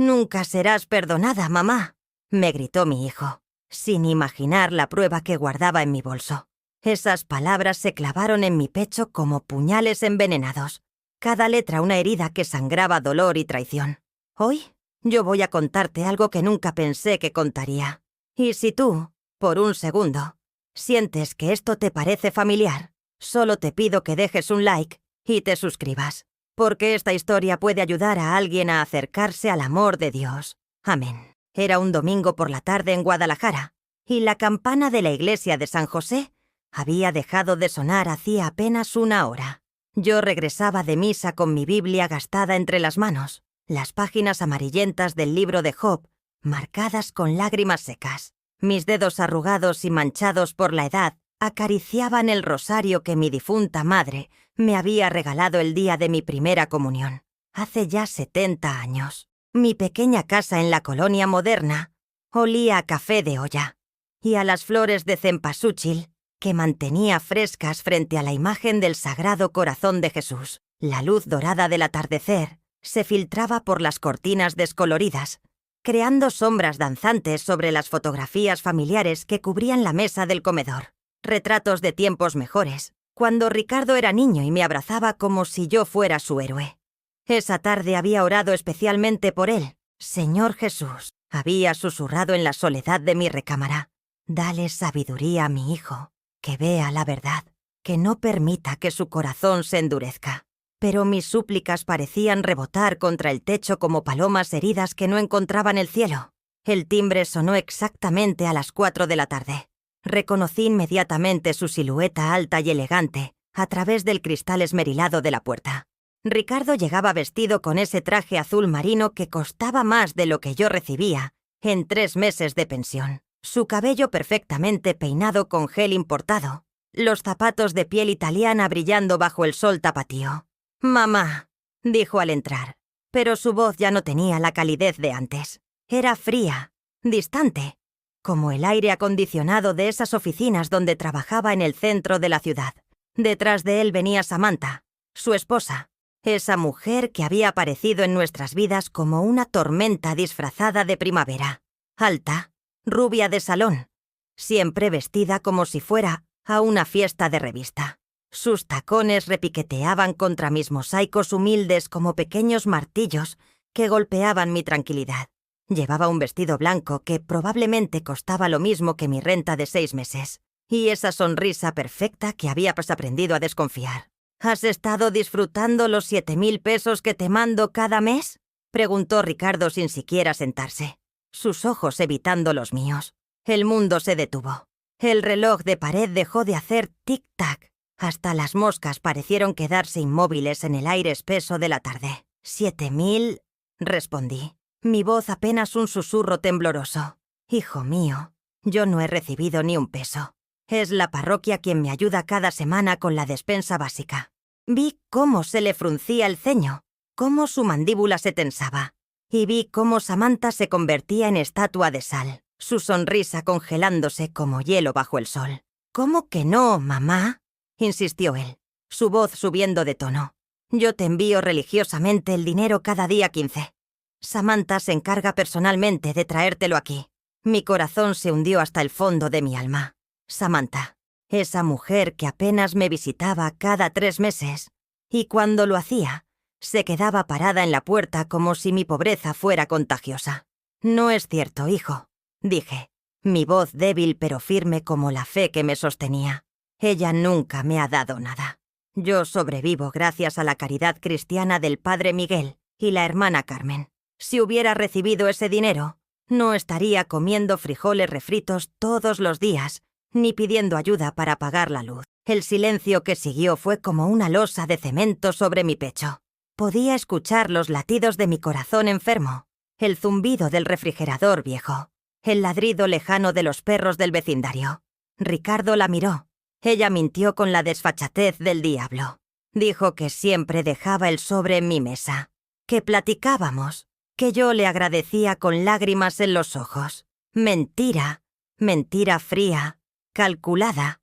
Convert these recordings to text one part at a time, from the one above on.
«Nunca serás perdonada, mamá», me gritó mi hijo, sin imaginar la prueba que guardaba en mi bolso. Esas palabras se clavaron en mi pecho como puñales envenenados. Cada letra una herida que sangraba dolor y traición. Hoy yo voy a contarte algo que nunca pensé que contaría. Y si tú, por un segundo, sientes que esto te parece familiar, solo te pido que dejes un like y te suscribas, porque esta historia puede ayudar a alguien a acercarse al amor de Dios. Amén. Era un domingo por la tarde en Guadalajara, y la campana de la iglesia de San José había dejado de sonar hacía apenas una hora. Yo regresaba de misa con mi Biblia gastada entre las manos, las páginas amarillentas del libro de Job, marcadas con lágrimas secas. Mis dedos arrugados y manchados por la edad acariciaban el rosario que mi difunta madre me había regalado el día de mi primera comunión, hace ya 70 años. Mi pequeña casa en la colonia moderna olía a café de olla y a las flores de cempasúchil que mantenía frescas frente a la imagen del Sagrado Corazón de Jesús. La luz dorada del atardecer se filtraba por las cortinas descoloridas, creando sombras danzantes sobre las fotografías familiares que cubrían la mesa del comedor. Retratos de tiempos mejores, cuando Ricardo era niño y me abrazaba como si yo fuera su héroe. Esa tarde había orado especialmente por él. Señor Jesús, había susurrado en la soledad de mi recámara, dale sabiduría a mi hijo, que vea la verdad, que no permita que su corazón se endurezca. Pero mis súplicas parecían rebotar contra el techo como palomas heridas que no encontraban el cielo. El timbre sonó exactamente a las 4 de la tarde. Reconocí inmediatamente su silueta alta y elegante a través del cristal esmerilado de la puerta. Ricardo llegaba vestido con ese traje azul marino que costaba más de lo que yo recibía en 3 meses de pensión. Su cabello perfectamente peinado con gel importado, los zapatos de piel italiana brillando bajo el sol tapatío. «Mamá», dijo al entrar, pero su voz ya no tenía la calidez de antes. Era fría, distante, como el aire acondicionado de esas oficinas donde trabajaba en el centro de la ciudad. Detrás de él venía Samantha, su esposa, esa mujer que había aparecido en nuestras vidas como una tormenta disfrazada de primavera. Alta, rubia de salón, siempre vestida como si fuera a una fiesta de revista. Sus tacones repiqueteaban contra mis mosaicos humildes como pequeños martillos que golpeaban mi tranquilidad. Llevaba un vestido blanco que probablemente costaba lo mismo que mi renta de 6 meses, y esa sonrisa perfecta que había aprendido a desconfiar. «¿Has estado disfrutando los 7.000 pesos que te mando cada mes?», preguntó Ricardo sin siquiera sentarse, sus ojos evitando los míos. El mundo se detuvo. El reloj de pared dejó de hacer tic-tac. Hasta las moscas parecieron quedarse inmóviles en el aire espeso de la tarde. 7.000, respondí, mi voz apenas un susurro tembloroso. Hijo mío, yo no he recibido ni un peso. Es la parroquia quien me ayuda cada semana con la despensa básica. Vi cómo se le fruncía el ceño, cómo su mandíbula se tensaba, y vi cómo Samantha se convertía en estatua de sal, su sonrisa congelándose como hielo bajo el sol. «¿Cómo que no, mamá?», insistió él, su voz subiendo de tono. «Yo te envío religiosamente el dinero cada día 15. Samantha se encarga personalmente de traértelo aquí». Mi corazón se hundió hasta el fondo de mi alma. Samantha, esa mujer que apenas me visitaba cada 3 meses, y cuando lo hacía, se quedaba parada en la puerta como si mi pobreza fuera contagiosa. «No es cierto, hijo», dije, mi voz débil pero firme como la fe que me sostenía. «Ella nunca me ha dado nada. Yo sobrevivo gracias a la caridad cristiana del padre Miguel y la hermana Carmen. Si hubiera recibido ese dinero, no estaría comiendo frijoles refritos todos los días, ni pidiendo ayuda para pagar la luz». El silencio que siguió fue como una losa de cemento sobre mi pecho. Podía escuchar los latidos de mi corazón enfermo, el zumbido del refrigerador viejo, el ladrido lejano de los perros del vecindario. Ricardo la miró. Ella mintió con la desfachatez del diablo. Dijo que siempre dejaba el sobre en mi mesa, que platicábamos, que yo le agradecía con lágrimas en los ojos. Mentira, mentira fría, calculada,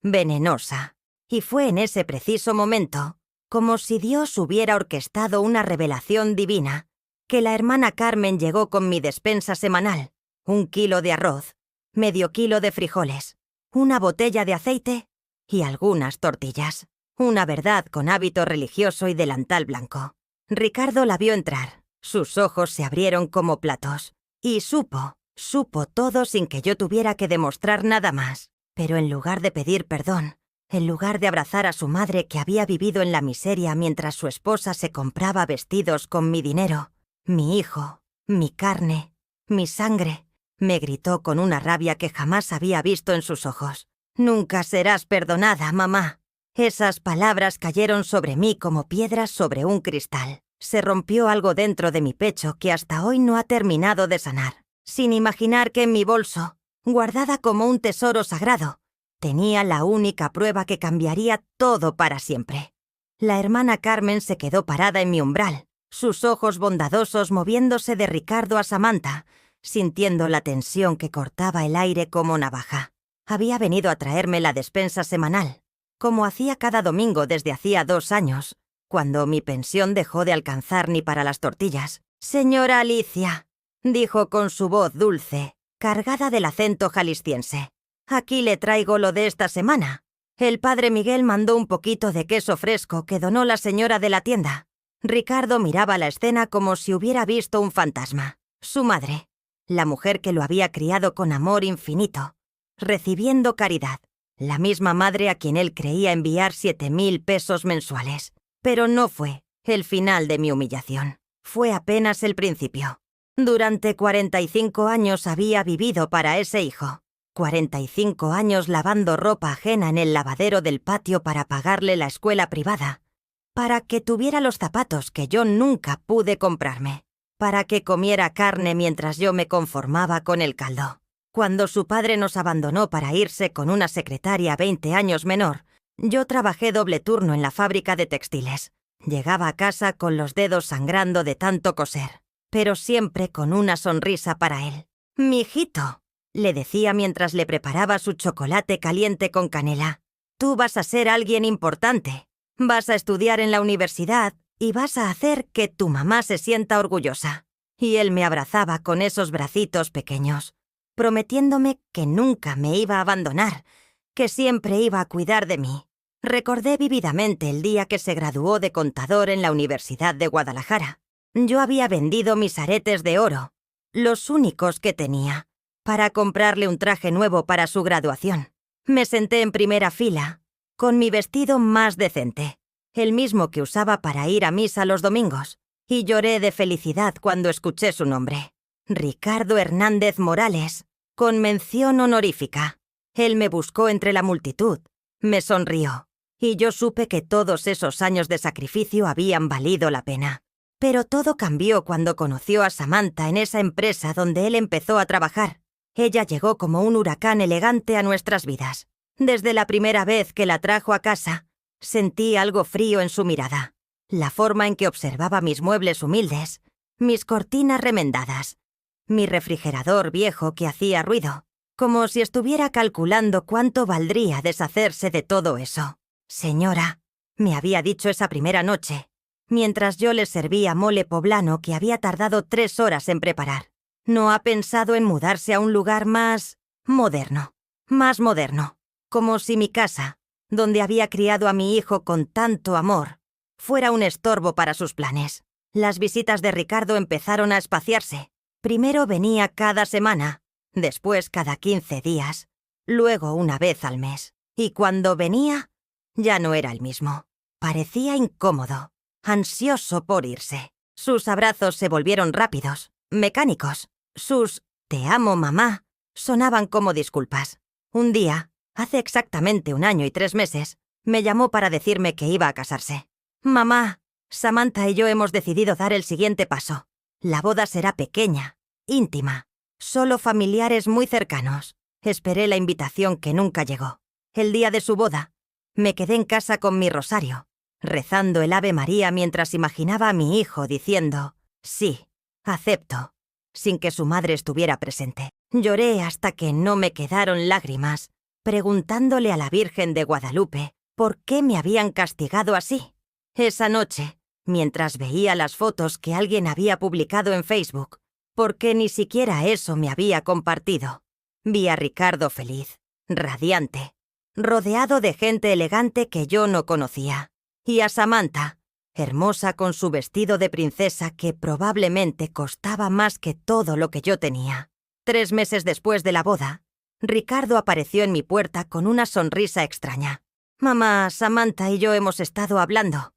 venenosa. Y fue en ese preciso momento, como si Dios hubiera orquestado una revelación divina, que la hermana Carmen llegó con mi despensa semanal: 1 kilo de arroz, medio kilo de frijoles, una botella de aceite y algunas tortillas. Una verdad con hábito religioso y delantal blanco. Ricardo la vio entrar. Sus ojos se abrieron como platos. Y supo todo sin que yo tuviera que demostrar nada más. Pero en lugar de pedir perdón, en lugar de abrazar a su madre que había vivido en la miseria mientras su esposa se compraba vestidos con mi dinero, mi hijo, mi carne, mi sangre, me gritó con una rabia que jamás había visto en sus ojos: «Nunca serás perdonada, mamá». Esas palabras cayeron sobre mí como piedras sobre un cristal. Se rompió algo dentro de mi pecho que hasta hoy no ha terminado de sanar, sin imaginar que en mi bolso, guardada como un tesoro sagrado, tenía la única prueba que cambiaría todo para siempre. La hermana Carmen se quedó parada en mi umbral, sus ojos bondadosos moviéndose de Ricardo a Samantha, sintiendo la tensión que cortaba el aire como navaja. Había venido a traerme la despensa semanal, como hacía cada domingo desde hacía 2 años, cuando mi pensión dejó de alcanzar ni para las tortillas. «Señora Alicia», dijo con su voz dulce, cargada del acento jalisciense, «aquí le traigo lo de esta semana. El padre Miguel mandó un poquito de queso fresco que donó la señora de la tienda». Ricardo miraba la escena como si hubiera visto un fantasma. Su madre, la mujer que lo había criado con amor infinito, recibiendo caridad. La misma madre a quien él creía enviar 7.000 pesos mensuales. Pero no fue el final de mi humillación. Fue apenas el principio. Durante 45 años había vivido para ese hijo. 45 años lavando ropa ajena en el lavadero del patio para pagarle la escuela privada. Para que tuviera los zapatos que yo nunca pude comprarme. Para que comiera carne mientras yo me conformaba con el caldo. Cuando su padre nos abandonó para irse con una secretaria 20 años menor, yo trabajé doble turno en la fábrica de textiles. Llegaba a casa con los dedos sangrando de tanto coser, pero siempre con una sonrisa para él. «Mijito», le decía mientras le preparaba su chocolate caliente con canela, «tú vas a ser alguien importante. Vas a estudiar en la universidad y vas a hacer que tu mamá se sienta orgullosa». Y él me abrazaba con esos bracitos pequeños, prometiéndome que nunca me iba a abandonar, que siempre iba a cuidar de mí. Recordé vívidamente el día que se graduó de contador en la Universidad de Guadalajara. Yo había vendido mis aretes de oro, los únicos que tenía, para comprarle un traje nuevo para su graduación. Me senté en primera fila, con mi vestido más decente, el mismo que usaba para ir a misa los domingos, y lloré de felicidad cuando escuché su nombre. Ricardo Hernández Morales, con mención honorífica. Él me buscó entre la multitud, me sonrió, y yo supe que todos esos años de sacrificio habían valido la pena. Pero todo cambió cuando conoció a Samantha en esa empresa donde él empezó a trabajar. Ella llegó como un huracán elegante a nuestras vidas. Desde la primera vez que la trajo a casa, sentí algo frío en su mirada. La forma en que observaba mis muebles humildes, mis cortinas remendadas, mi refrigerador viejo que hacía ruido, como si estuviera calculando cuánto valdría deshacerse de todo eso. «Señora», me había dicho esa primera noche, mientras yo le servía mole poblano que había tardado 3 horas en preparar, «¿no ha pensado en mudarse a un lugar más moderno? Como si mi casa, donde había criado a mi hijo con tanto amor, fuera un estorbo para sus planes». Las visitas de Ricardo empezaron a espaciarse. Primero venía cada semana, después cada 15 días, luego una vez al mes. Y cuando venía, ya no era el mismo. Parecía incómodo, ansioso por irse. Sus abrazos se volvieron rápidos, mecánicos. Sus «te amo, mamá» sonaban como disculpas. Un día, hace exactamente 1 año y 3 meses, me llamó para decirme que iba a casarse. «Mamá, Samantha y yo hemos decidido dar el siguiente paso. La boda será pequeña, íntima, solo familiares muy cercanos». Esperé la invitación que nunca llegó. El día de su boda, me quedé en casa con mi rosario, rezando el Ave María mientras imaginaba a mi hijo diciendo «sí, acepto», sin que su madre estuviera presente. Lloré hasta que no me quedaron lágrimas, preguntándole a la Virgen de Guadalupe por qué me habían castigado así. Esa noche, mientras veía las fotos que alguien había publicado en Facebook, porque ni siquiera eso me había compartido. Vi a Ricardo feliz, radiante, rodeado de gente elegante que yo no conocía, y a Samantha, hermosa con su vestido de princesa que probablemente costaba más que todo lo que yo tenía. 3 meses después de la boda, Ricardo apareció en mi puerta con una sonrisa extraña. «Mamá, Samantha y yo hemos estado hablando.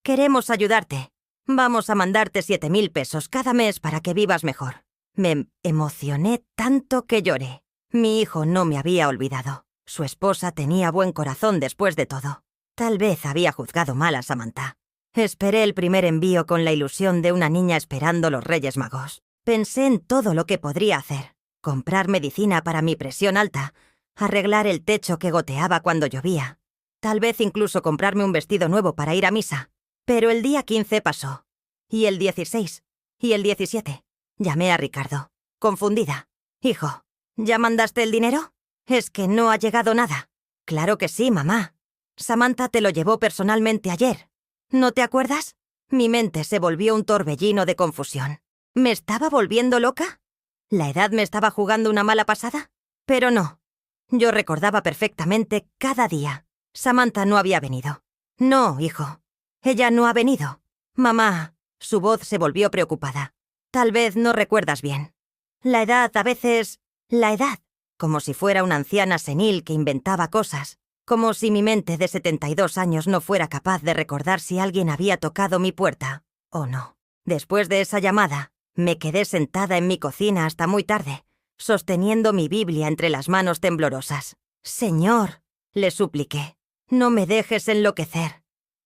Queremos ayudarte. Vamos a mandarte 7.000 pesos cada mes para que vivas mejor». Me emocioné tanto que lloré. Mi hijo no me había olvidado. Su esposa tenía buen corazón después de todo. Tal vez había juzgado mal a Samantha. Esperé el primer envío con la ilusión de una niña esperando los Reyes Magos. Pensé en todo lo que podría hacer. Comprar medicina para mi presión alta, arreglar el techo que goteaba cuando llovía, tal vez incluso comprarme un vestido nuevo para ir a misa. Pero el día 15 pasó. Y el 16. Y el 17. Llamé a Ricardo, confundida. «Hijo, ¿ya mandaste el dinero? Es que no ha llegado nada». «Claro que sí, mamá. Samantha te lo llevó personalmente ayer. ¿No te acuerdas?» Mi mente se volvió un torbellino de confusión. ¿Me estaba volviendo loca? ¿La edad me estaba jugando una mala pasada? Pero no. Yo recordaba perfectamente cada día. Samantha no había venido. «No, hijo. Ella no ha venido». «Mamá». Su voz se volvió preocupada. «Tal vez no recuerdas bien. La edad a veces... La edad». Como si fuera una anciana senil que inventaba cosas. Como si mi mente de 72 años no fuera capaz de recordar si alguien había tocado mi puerta o no. Después de esa llamada, me quedé sentada en mi cocina hasta muy tarde, sosteniendo mi Biblia entre las manos temblorosas. «Señor», le supliqué, «no me dejes enloquecer.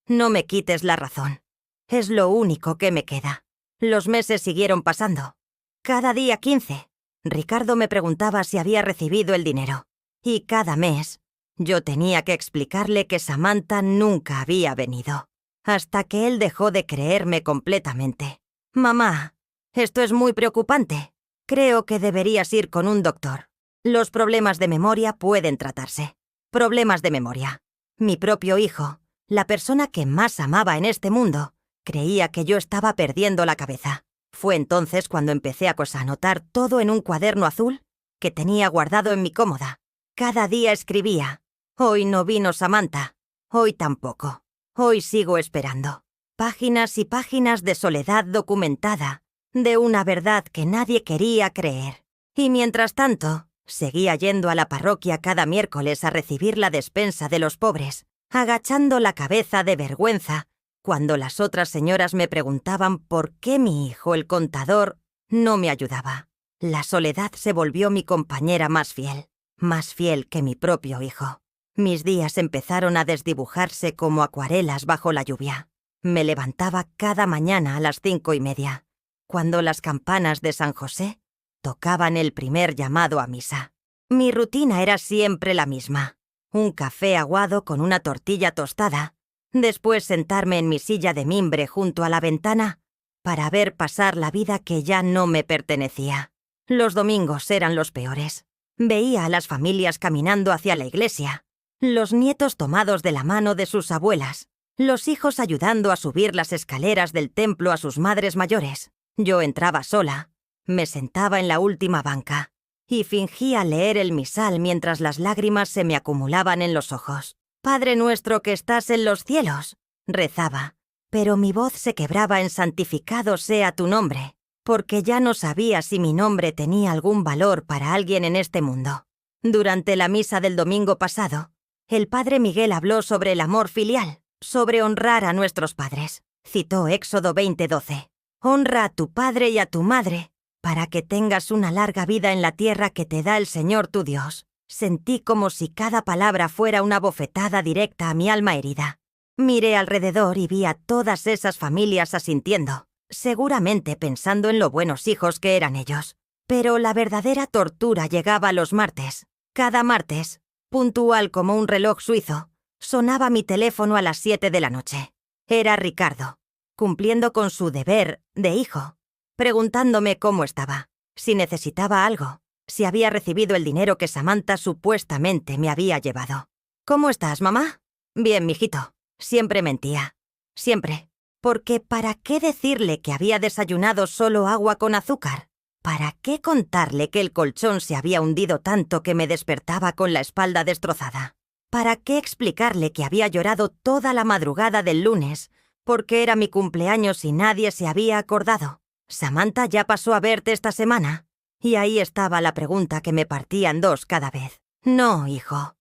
No me quites la razón. Es lo único que me queda». Los meses siguieron pasando. Cada día 15, Ricardo me preguntaba si había recibido el dinero. Y cada mes, yo tenía que explicarle que Samantha nunca había venido. Hasta que él dejó de creerme completamente. «Mamá, esto es muy preocupante. Creo que deberías ir con un doctor. Los problemas de memoria pueden tratarse». Problemas de memoria. Mi propio hijo, la persona que más amaba en este mundo, creía que yo estaba perdiendo la cabeza. Fue entonces cuando empecé a anotar todo en un cuaderno azul que tenía guardado en mi cómoda. Cada día escribía: «Hoy no vino Samantha. Hoy tampoco. Hoy sigo esperando». Páginas y páginas de soledad documentada, de una verdad que nadie quería creer. Y mientras tanto, seguía yendo a la parroquia cada miércoles a recibir la despensa de los pobres, agachando la cabeza de vergüenza cuando las otras señoras me preguntaban por qué mi hijo, el contador, no me ayudaba. La soledad se volvió mi compañera más fiel que mi propio hijo. Mis días empezaron a desdibujarse como acuarelas bajo la lluvia. Me levantaba cada mañana a las 5:30, cuando las campanas de San José tocaban el primer llamado a misa. Mi rutina era siempre la misma: un café aguado con una tortilla tostada, después sentarme en mi silla de mimbre junto a la ventana para ver pasar la vida que ya no me pertenecía. Los domingos eran los peores. Veía a las familias caminando hacia la iglesia, los nietos tomados de la mano de sus abuelas, los hijos ayudando a subir las escaleras del templo a sus madres mayores. Yo entraba sola, me sentaba en la última banca y fingía leer el misal mientras las lágrimas se me acumulaban en los ojos. «Padre nuestro que estás en los cielos», rezaba, pero mi voz se quebraba en «santificado sea tu nombre», porque ya no sabía si mi nombre tenía algún valor para alguien en este mundo. Durante la misa del domingo pasado, el padre Miguel habló sobre el amor filial, sobre honrar a nuestros padres. Citó Éxodo 20:12. «Honra a tu padre y a tu madre, para que tengas una larga vida en la tierra que te da el Señor tu Dios». Sentí como si cada palabra fuera una bofetada directa a mi alma herida. Miré alrededor y vi a todas esas familias asintiendo, seguramente pensando en lo buenos hijos que eran ellos. Pero la verdadera tortura llegaba los martes. Cada martes, puntual como un reloj suizo, sonaba mi teléfono a las 7 de la noche. Era Ricardo, cumpliendo con su deber de hijo, preguntándome cómo estaba, si necesitaba algo, si había recibido el dinero que Samantha supuestamente me había llevado. «¿Cómo estás, mamá?» «Bien, mijito». Siempre mentía. Siempre. Porque ¿para qué decirle que había desayunado solo agua con azúcar? ¿Para qué contarle que el colchón se había hundido tanto que me despertaba con la espalda destrozada? ¿Para qué explicarle que había llorado toda la madrugada del lunes porque era mi cumpleaños y nadie se había acordado? ¿Samantha ya pasó a verte esta semana? Y ahí estaba la pregunta que me partía en dos cada vez. No, hijo.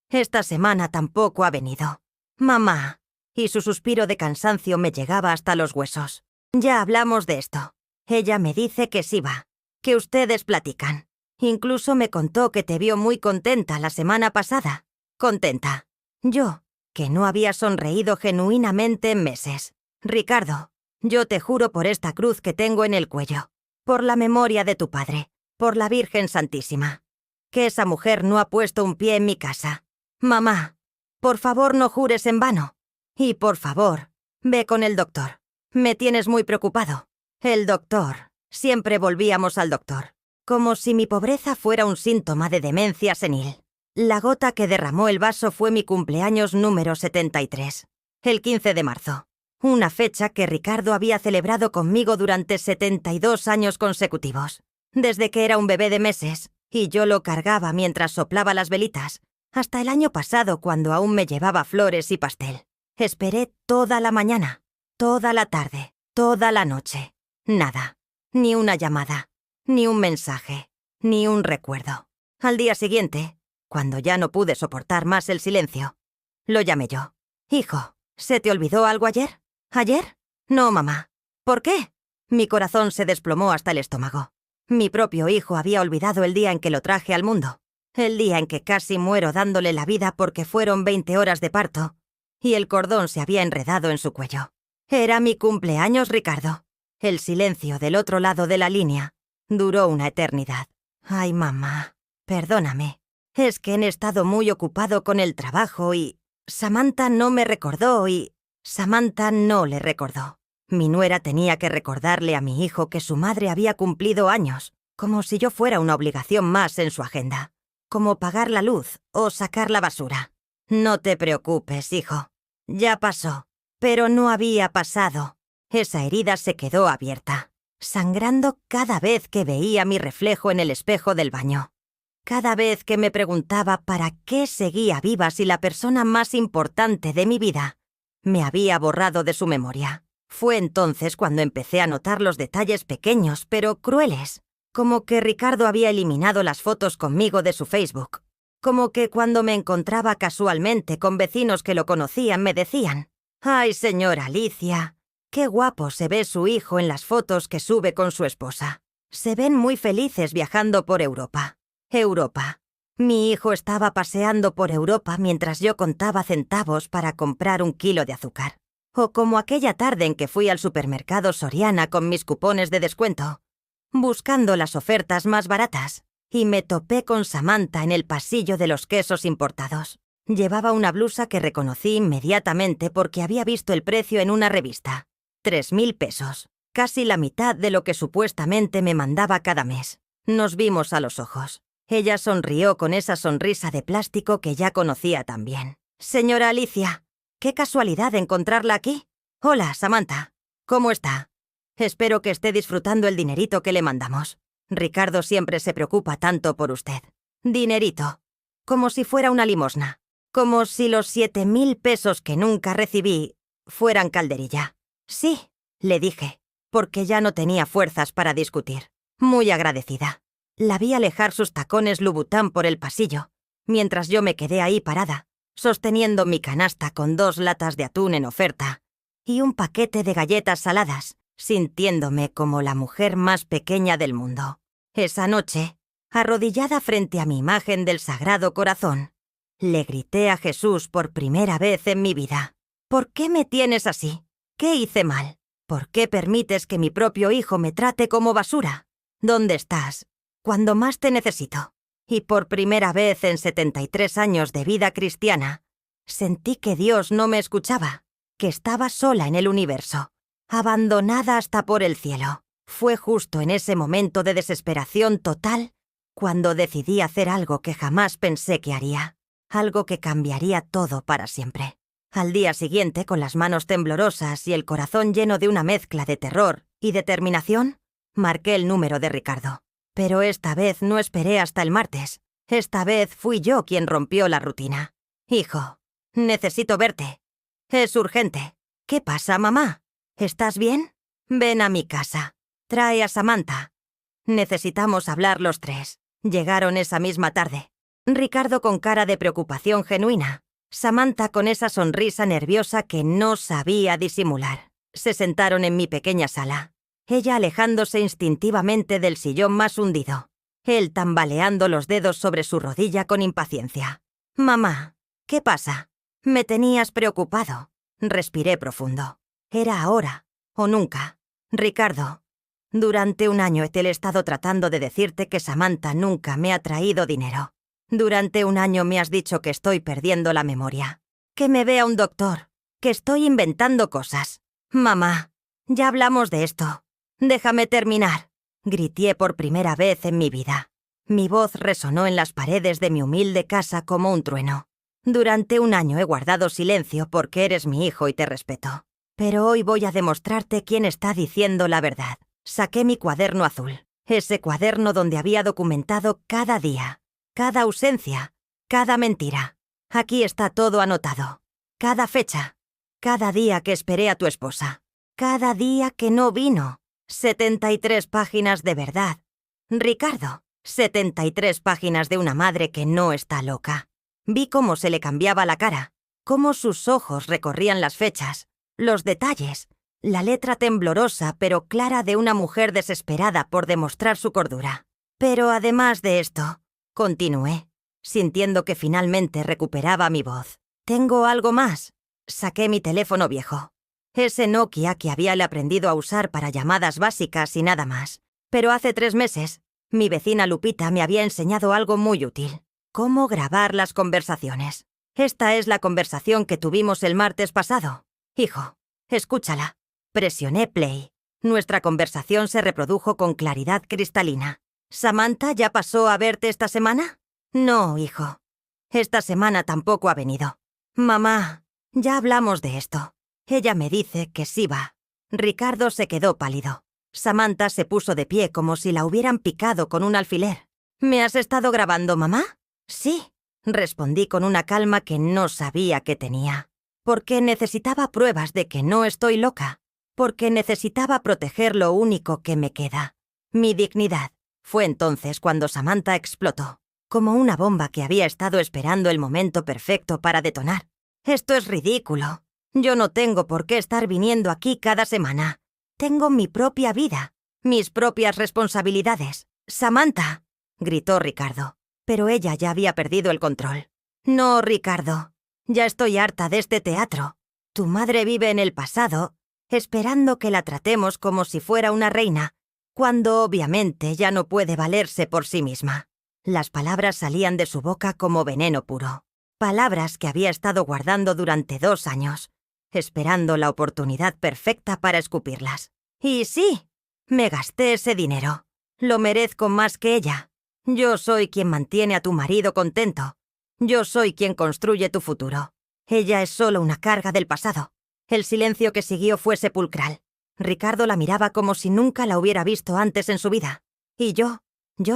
Esta semana tampoco ha venido. Mamá. Y su suspiro de cansancio me llegaba hasta los huesos. Ya hablamos de esto. Ella me dice que sí va, que ustedes platican. Incluso me contó que te vio muy contenta la semana pasada. Contenta. Yo, que no había sonreído genuinamente en meses. Ricardo, yo te juro por esta cruz que tengo en el cuello, por la memoria de tu padre, por la Virgen Santísima, que esa mujer no ha puesto un pie en mi casa. Mamá, por favor no jures en vano. Y por favor, ve con el doctor. Me tienes muy preocupado. El doctor. Siempre volvíamos al doctor. Como si mi pobreza fuera un síntoma de demencia senil. La gota que derramó el vaso fue mi cumpleaños número 73, el 15 de marzo. Una fecha que Ricardo había celebrado conmigo durante 72 años consecutivos. Desde que era un bebé de meses, y yo lo cargaba mientras soplaba las velitas, hasta el año pasado cuando aún me llevaba flores y pastel. Esperé toda la mañana, toda la tarde, toda la noche. Nada. Ni una llamada, ni un mensaje, ni un recuerdo. Al día siguiente, cuando ya no pude soportar más el silencio, lo llamé yo. Hijo, ¿se te olvidó algo ayer? ¿Ayer? No, mamá. ¿Por qué? Mi corazón se desplomó hasta el estómago. Mi propio hijo había olvidado el día en que lo traje al mundo. El día en que casi muero dándole la vida porque fueron 20 horas de parto y el cordón se había enredado en su cuello. Era mi cumpleaños, Ricardo. El silencio del otro lado de la línea duró una eternidad. Ay, mamá, perdóname. Es que he estado muy ocupado con el trabajo y Samantha no me recordó y Samantha no le recordó. Mi nuera tenía que recordarle a mi hijo que su madre había cumplido años, como si yo fuera una obligación más en su agenda, como pagar la luz o sacar la basura. No te preocupes, hijo. Ya pasó, pero no había pasado. Esa herida se quedó abierta, sangrando cada vez que veía mi reflejo en el espejo del baño. Cada vez que me preguntaba para qué seguía viva si la persona más importante de mi vida me había borrado de su memoria. Fue entonces cuando empecé a notar los detalles pequeños pero crueles, como que Ricardo había eliminado las fotos conmigo de su Facebook, como que cuando me encontraba casualmente con vecinos que lo conocían me decían: «Ay, señora Alicia, qué guapo se ve su hijo en las fotos que sube con su esposa. Se ven muy felices viajando por Europa». Europa. Mi hijo estaba paseando por Europa mientras yo contaba centavos para comprar 1 kilo de azúcar. O como aquella tarde en que fui al supermercado Soriana con mis cupones de descuento, buscando las ofertas más baratas, y me topé con Samantha en el pasillo de los quesos importados. Llevaba una blusa que reconocí inmediatamente porque había visto el precio en una revista. 3.000 pesos, casi la mitad de lo que supuestamente me mandaba cada mes. Nos vimos a los ojos. Ella sonrió con esa sonrisa de plástico que ya conocía tan bien. «Señora Alicia, qué casualidad encontrarla aquí. Hola, Samantha. ¿Cómo está? Espero que esté disfrutando el dinerito que le mandamos. Ricardo siempre se preocupa tanto por usted. Dinerito. Como si fuera una limosna. Como si los 7.000 pesos que nunca recibí fueran calderilla». «Sí», le dije, porque ya no tenía fuerzas para discutir. Muy agradecida. La vi alejar sus tacones Louboutin por el pasillo, mientras yo me quedé ahí parada, sosteniendo mi canasta con 2 latas de atún en oferta y un paquete de galletas saladas, sintiéndome como la mujer más pequeña del mundo. Esa noche, arrodillada frente a mi imagen del Sagrado Corazón, le grité a Jesús por primera vez en mi vida: «¿Por qué me tienes así? ¿Qué hice mal? ¿Por qué permites que mi propio hijo me trate como basura? ¿Dónde estás cuando más te necesito?» Y por primera vez en 73 años de vida cristiana, sentí que Dios no me escuchaba, que estaba sola en el universo, abandonada hasta por el cielo. Fue justo en ese momento de desesperación total cuando decidí hacer algo que jamás pensé que haría, algo que cambiaría todo para siempre. Al día siguiente, con las manos temblorosas y el corazón lleno de una mezcla de terror y determinación, marqué el número de Ricardo. Pero esta vez no esperé hasta el martes. Esta vez fui yo quien rompió la rutina. Hijo, necesito verte. Es urgente. ¿Qué pasa, mamá? ¿Estás bien? Ven a mi casa. Trae a Samantha. Necesitamos hablar los tres. Llegaron esa misma tarde. Ricardo con cara de preocupación genuina. Samantha con esa sonrisa nerviosa que no sabía disimular. Se sentaron en mi pequeña sala. Ella alejándose instintivamente del sillón más hundido. Él tambaleando los dedos sobre su rodilla con impaciencia. Mamá, ¿qué pasa? Me tenías preocupado. Respiré profundo. Era ahora o nunca. Ricardo, durante un año he estado tratando de decirte que Samantha nunca me ha traído dinero. Durante un año me has dicho que estoy perdiendo la memoria. Que me vea un doctor. Que estoy inventando cosas. Mamá, ya hablamos de esto. Déjame terminar. Grité por primera vez en mi vida. Mi voz resonó en las paredes de mi humilde casa como un trueno. Durante un año he guardado silencio porque eres mi hijo y te respeto. Pero hoy voy a demostrarte quién está diciendo la verdad. Saqué mi cuaderno azul. Ese cuaderno donde había documentado cada día. Cada ausencia, cada mentira. Aquí está todo anotado. Cada fecha, cada día que esperé a tu esposa, cada día que no vino. 73 páginas de verdad. Ricardo, 73 páginas de una madre que no está loca. Vi cómo se le cambiaba la cara, cómo sus ojos recorrían las fechas, los detalles, la letra temblorosa pero clara de una mujer desesperada por demostrar su cordura. Pero además de esto, continué, sintiendo que finalmente recuperaba mi voz. Tengo algo más. Saqué mi teléfono viejo. Ese Nokia que había aprendido a usar para llamadas básicas y nada más. Pero hace 3 meses, mi vecina Lupita me había enseñado algo muy útil. Cómo grabar las conversaciones. Esta es la conversación que tuvimos el martes pasado. Hijo, escúchala. Presioné play. Nuestra conversación se reprodujo con claridad cristalina. ¿Samantha ya pasó a verte esta semana? No, hijo. Esta semana tampoco ha venido. Mamá, ya hablamos de esto. Ella me dice que sí va. Ricardo se quedó pálido. Samantha se puso de pie como si la hubieran picado con un alfiler. ¿Me has estado grabando, mamá? Sí, respondí con una calma que no sabía que tenía. Porque necesitaba pruebas de que no estoy loca. Porque necesitaba proteger lo único que me queda. Mi dignidad. Fue entonces cuando Samantha explotó, como una bomba que había estado esperando el momento perfecto para detonar. Esto es ridículo. Yo no tengo por qué estar viniendo aquí cada semana. Tengo mi propia vida, mis propias responsabilidades. Samantha, gritó Ricardo, pero ella ya había perdido el control. No, Ricardo, ya estoy harta de este teatro. Tu madre vive en el pasado, esperando que la tratemos como si fuera una reina, cuando obviamente ya no puede valerse por sí misma. Las palabras salían de su boca como veneno puro. Palabras que había estado guardando durante 2 años, esperando la oportunidad perfecta para escupirlas. Y sí, me gasté ese dinero. Lo merezco más que ella. Yo soy quien mantiene a tu marido contento. Yo soy quien construye tu futuro. Ella es solo una carga del pasado. El silencio que siguió fue sepulcral. Ricardo la miraba como si nunca la hubiera visto antes en su vida. Y yo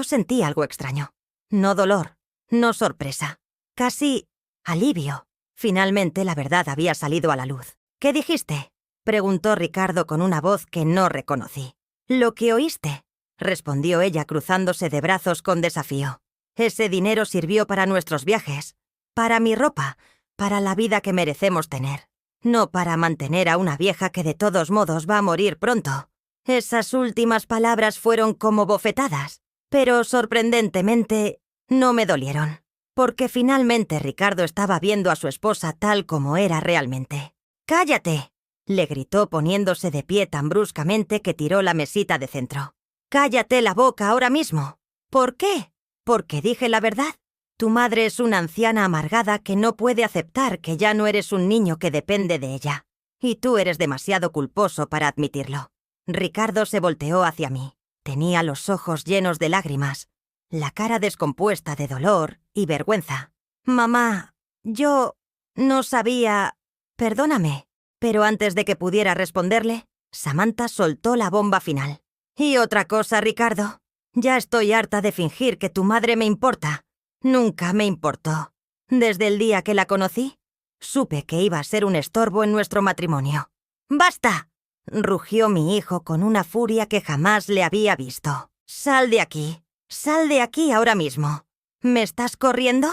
sentí algo extraño. No dolor, no sorpresa. Casi alivio. Finalmente la verdad había salido a la luz. ¿Qué dijiste?, preguntó Ricardo con una voz que no reconocí. Lo que oíste, respondió ella cruzándose de brazos con desafío. Ese dinero sirvió para nuestros viajes, para mi ropa, para la vida que merecemos tener. No para mantener a una vieja que de todos modos va a morir pronto. Esas últimas palabras fueron como bofetadas, pero sorprendentemente no me dolieron, porque finalmente Ricardo estaba viendo a su esposa tal como era realmente. ¡Cállate!, le gritó poniéndose de pie tan bruscamente que tiró la mesita de centro. ¡Cállate la boca ahora mismo! ¿Por qué? Porque dije la verdad. Tu madre es una anciana amargada que no puede aceptar que ya no eres un niño que depende de ella. Y tú eres demasiado culposo para admitirlo. Ricardo se volteó hacia mí. Tenía los ojos llenos de lágrimas, la cara descompuesta de dolor y vergüenza. Mamá, yo no sabía... Perdóname. Pero antes de que pudiera responderle, Samantha soltó la bomba final. Y otra cosa, Ricardo. Ya estoy harta de fingir que tu madre me importa. Nunca me importó. Desde el día que la conocí, supe que iba a ser un estorbo en nuestro matrimonio. ¡Basta!, rugió mi hijo con una furia que jamás le había visto. ¡Sal de aquí! ¡Sal de aquí ahora mismo! ¿Me estás corriendo?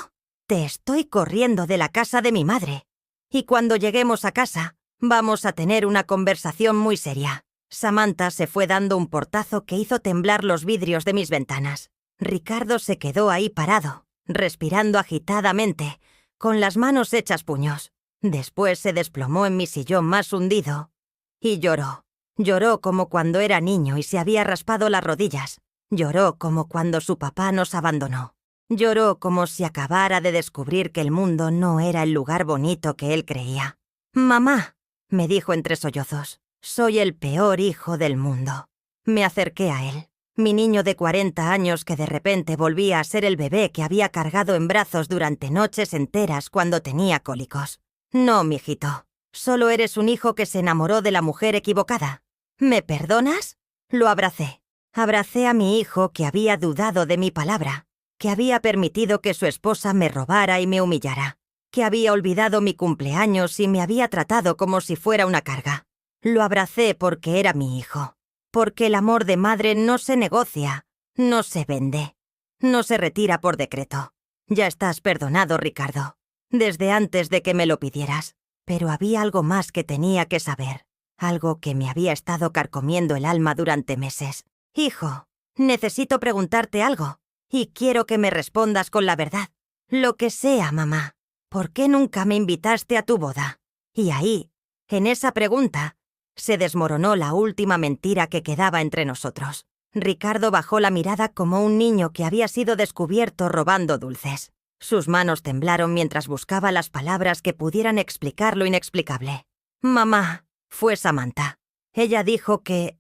Te estoy corriendo de la casa de mi madre. Y cuando lleguemos a casa, vamos a tener una conversación muy seria. Samantha se fue dando un portazo que hizo temblar los vidrios de mis ventanas. Ricardo se quedó ahí parado, respirando agitadamente, con las manos hechas puños. Después se desplomó en mi sillón más hundido y lloró. Lloró como cuando era niño y se había raspado las rodillas. Lloró como cuando su papá nos abandonó. Lloró como si acabara de descubrir que el mundo no era el lugar bonito que él creía. «Mamá», me dijo entre sollozos, «soy el peor hijo del mundo». Me acerqué a él, mi niño de 40 años que de repente volvía a ser el bebé que había cargado en brazos durante noches enteras cuando tenía cólicos. «No, mijito, solo eres un hijo que se enamoró de la mujer equivocada. ¿Me perdonas?». Lo abracé. Abracé a mi hijo que había dudado de mi palabra, que había permitido que su esposa me robara y me humillara, que había olvidado mi cumpleaños y me había tratado como si fuera una carga. Lo abracé porque era mi hijo, porque el amor de madre no se negocia, no se vende, no se retira por decreto. Ya estás perdonado, Ricardo, desde antes de que me lo pidieras. Pero había algo más que tenía que saber, algo que me había estado carcomiendo el alma durante meses. Hijo, necesito preguntarte algo, y quiero que me respondas con la verdad. Lo que sea, mamá. ¿Por qué nunca me invitaste a tu boda? Y ahí, en esa pregunta, se desmoronó la última mentira que quedaba entre nosotros. Ricardo bajó la mirada como un niño que había sido descubierto robando dulces. Sus manos temblaron mientras buscaba las palabras que pudieran explicar lo inexplicable. «Mamá», fue Samantha. Ella dijo que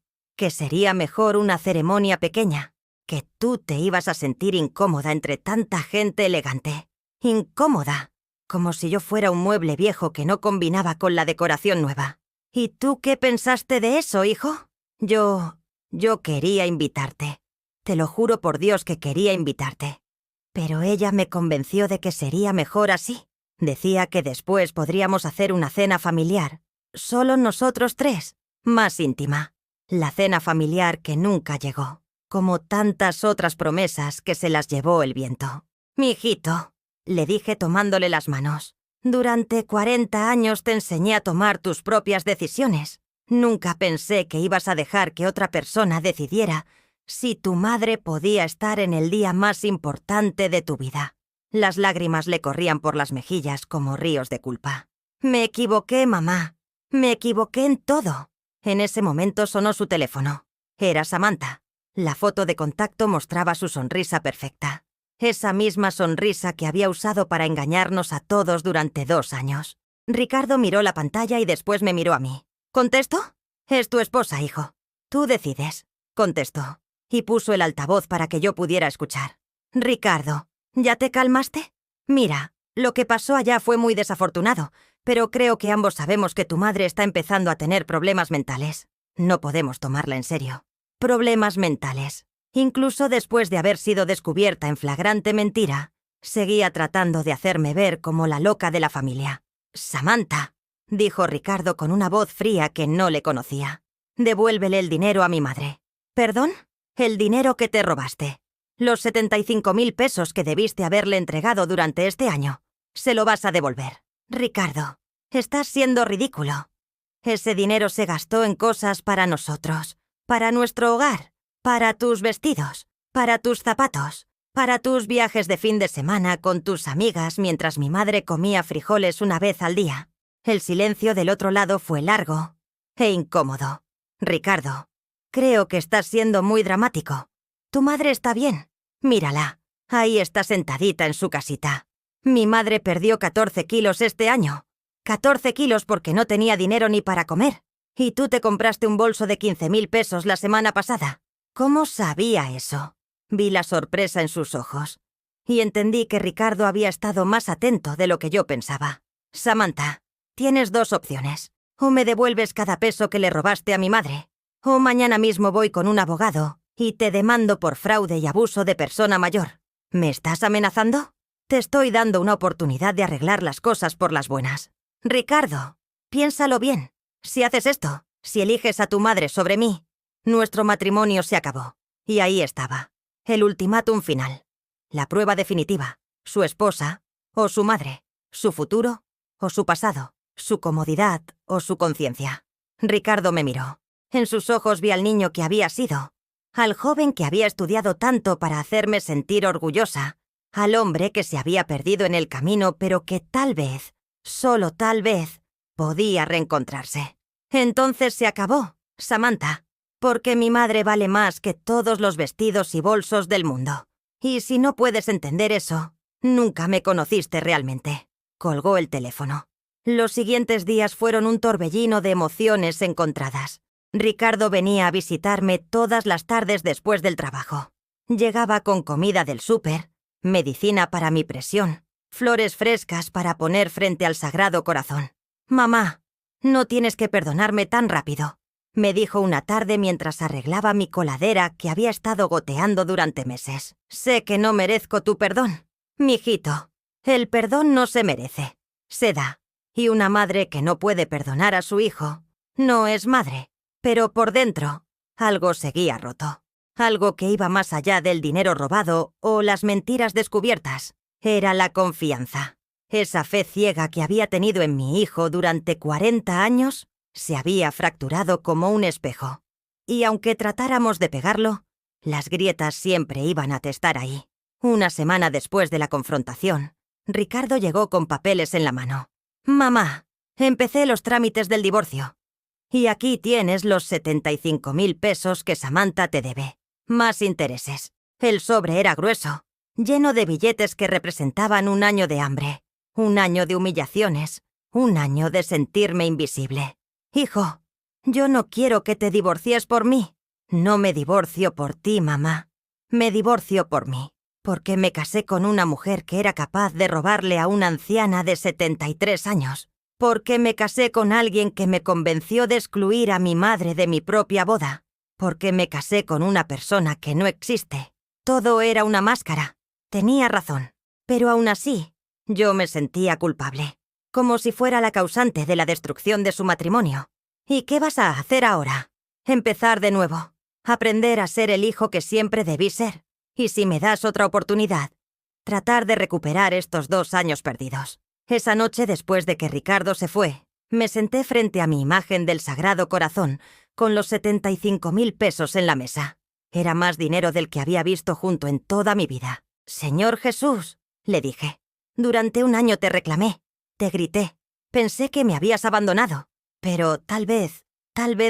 sería mejor una ceremonia pequeña, que tú te ibas a sentir incómoda entre tanta gente elegante. Incómoda, como si yo fuera un mueble viejo que no combinaba con la decoración nueva. ¿Y tú qué pensaste de eso, hijo? Yo quería invitarte. Te lo juro por Dios que quería invitarte. Pero ella me convenció de que sería mejor así. Decía que después podríamos hacer una cena familiar, solo nosotros tres, más íntima. La cena familiar que nunca llegó, como tantas otras promesas que se las llevó el viento. «Mijito», le dije tomándole las manos, «durante 40 años te enseñé a tomar tus propias decisiones. Nunca pensé que ibas a dejar que otra persona decidiera si tu madre podía estar en el día más importante de tu vida». Las lágrimas le corrían por las mejillas como ríos de culpa. «Me equivoqué, mamá. Me equivoqué en todo». En ese momento sonó su teléfono. Era Samantha. La foto de contacto mostraba su sonrisa perfecta. Esa misma sonrisa que había usado para engañarnos a todos durante 2 años. Ricardo miró la pantalla y después me miró a mí. ¿Contesto? «Es tu esposa, hijo. Tú decides», contestó, y puso el altavoz para que yo pudiera escuchar. «Ricardo, ¿ya te calmaste? Mira, lo que pasó allá fue muy desafortunado, pero creo que ambos sabemos que tu madre está empezando a tener problemas mentales. No podemos tomarla en serio. Problemas mentales. Incluso después de haber sido descubierta en flagrante mentira, seguía tratando de hacerme ver como la loca de la familia». «Samantha», dijo Ricardo con una voz fría que no le conocía, «devuélvele el dinero a mi madre». «¿Perdón? El dinero que te robaste. Los 75.000 pesos que debiste haberle entregado durante este año. Se lo vas a devolver». «Ricardo, estás siendo ridículo. Ese dinero se gastó en cosas para nosotros, para nuestro hogar, para tus vestidos, para tus zapatos, para tus viajes de fin de semana con tus amigas mientras mi madre comía frijoles una vez al día». El silencio del otro lado fue largo e incómodo. «Ricardo, creo que estás siendo muy dramático. Tu madre está bien. Mírala, ahí está sentadita en su casita. Mi madre perdió 14 kilos este año. 14 kilos porque no tenía dinero ni para comer. Y tú te compraste un bolso de 15.000 pesos la semana pasada. ¿Cómo sabía eso?». Vi la sorpresa en sus ojos. Y entendí que Ricardo había estado más atento de lo que yo pensaba. «Samantha, Tienes dos opciones. O me devuelves cada peso que le robaste a mi madre, o mañana mismo voy con un abogado y te demando por fraude y abuso de persona mayor. ¿Me estás amenazando? Te estoy dando una oportunidad de arreglar las cosas por las buenas. Ricardo, piénsalo bien. Si haces esto, si eliges a tu madre sobre mí, nuestro matrimonio se acabó. Y ahí estaba, el ultimátum final. La prueba definitiva. Su esposa o su madre. Su futuro o su pasado. Su comodidad o su conciencia. Ricardo me miró. En sus ojos vi al niño que había sido, al joven que había estudiado tanto para hacerme sentir orgullosa, al hombre que se había perdido en el camino pero que tal vez, solo tal vez, podía reencontrarse. Entonces se acabó, Samantha, porque mi madre vale más que todos los vestidos y bolsos del mundo. Y si no puedes entender eso, nunca me conociste realmente. Colgó el teléfono. Los siguientes días fueron un torbellino de emociones encontradas. Ricardo venía a visitarme todas las tardes después del trabajo. Llegaba con comida del súper, medicina para mi presión, flores frescas para poner frente al Sagrado Corazón. «Mamá, no tienes que perdonarme tan rápido», me dijo una tarde mientras arreglaba mi coladera que había estado goteando durante meses. «Sé que no merezco tu perdón. Mijito, el perdón no se merece, se da. Y una madre que no puede perdonar a su hijo no es madre». Pero por dentro, algo seguía roto. Algo que iba más allá del dinero robado o las mentiras descubiertas. Era la confianza. Esa fe ciega que había tenido en mi hijo durante 40 años se había fracturado como un espejo. Y aunque tratáramos de pegarlo, las grietas siempre iban a estar ahí. Una semana después de la confrontación, Ricardo llegó con papeles en la mano. «Mamá, empecé los trámites del divorcio. Y aquí tienes los 75.000 pesos que Samantha te debe. Más intereses». El sobre era grueso, lleno de billetes que representaban un año de hambre, un año de humillaciones, un año de sentirme invisible. «Hijo, yo no quiero que te divorcies por mí. No me divorcio por ti, mamá. Me divorcio por mí, porque me casé con una mujer que era capaz de robarle a una anciana de 73 años. Porque me casé con alguien que me convenció de excluir a mi madre de mi propia boda. Porque me casé con una persona que no existe. Todo era una máscara. Tenía razón. Pero aún así, yo me sentía culpable. Como si fuera la causante de la destrucción de su matrimonio. ¿Y qué vas a hacer ahora? Empezar de nuevo. Aprender a ser el hijo que siempre debí ser. Y si me das otra oportunidad, tratar de recuperar estos 2 años perdidos». Esa noche, después de que Ricardo se fue, me senté frente a mi imagen del Sagrado Corazón, con los 75.000 pesos en la mesa. Era más dinero del que había visto junto en toda mi vida. «Señor Jesús», le dije, «durante un año te reclamé, te grité, pensé que me habías abandonado, pero tal vez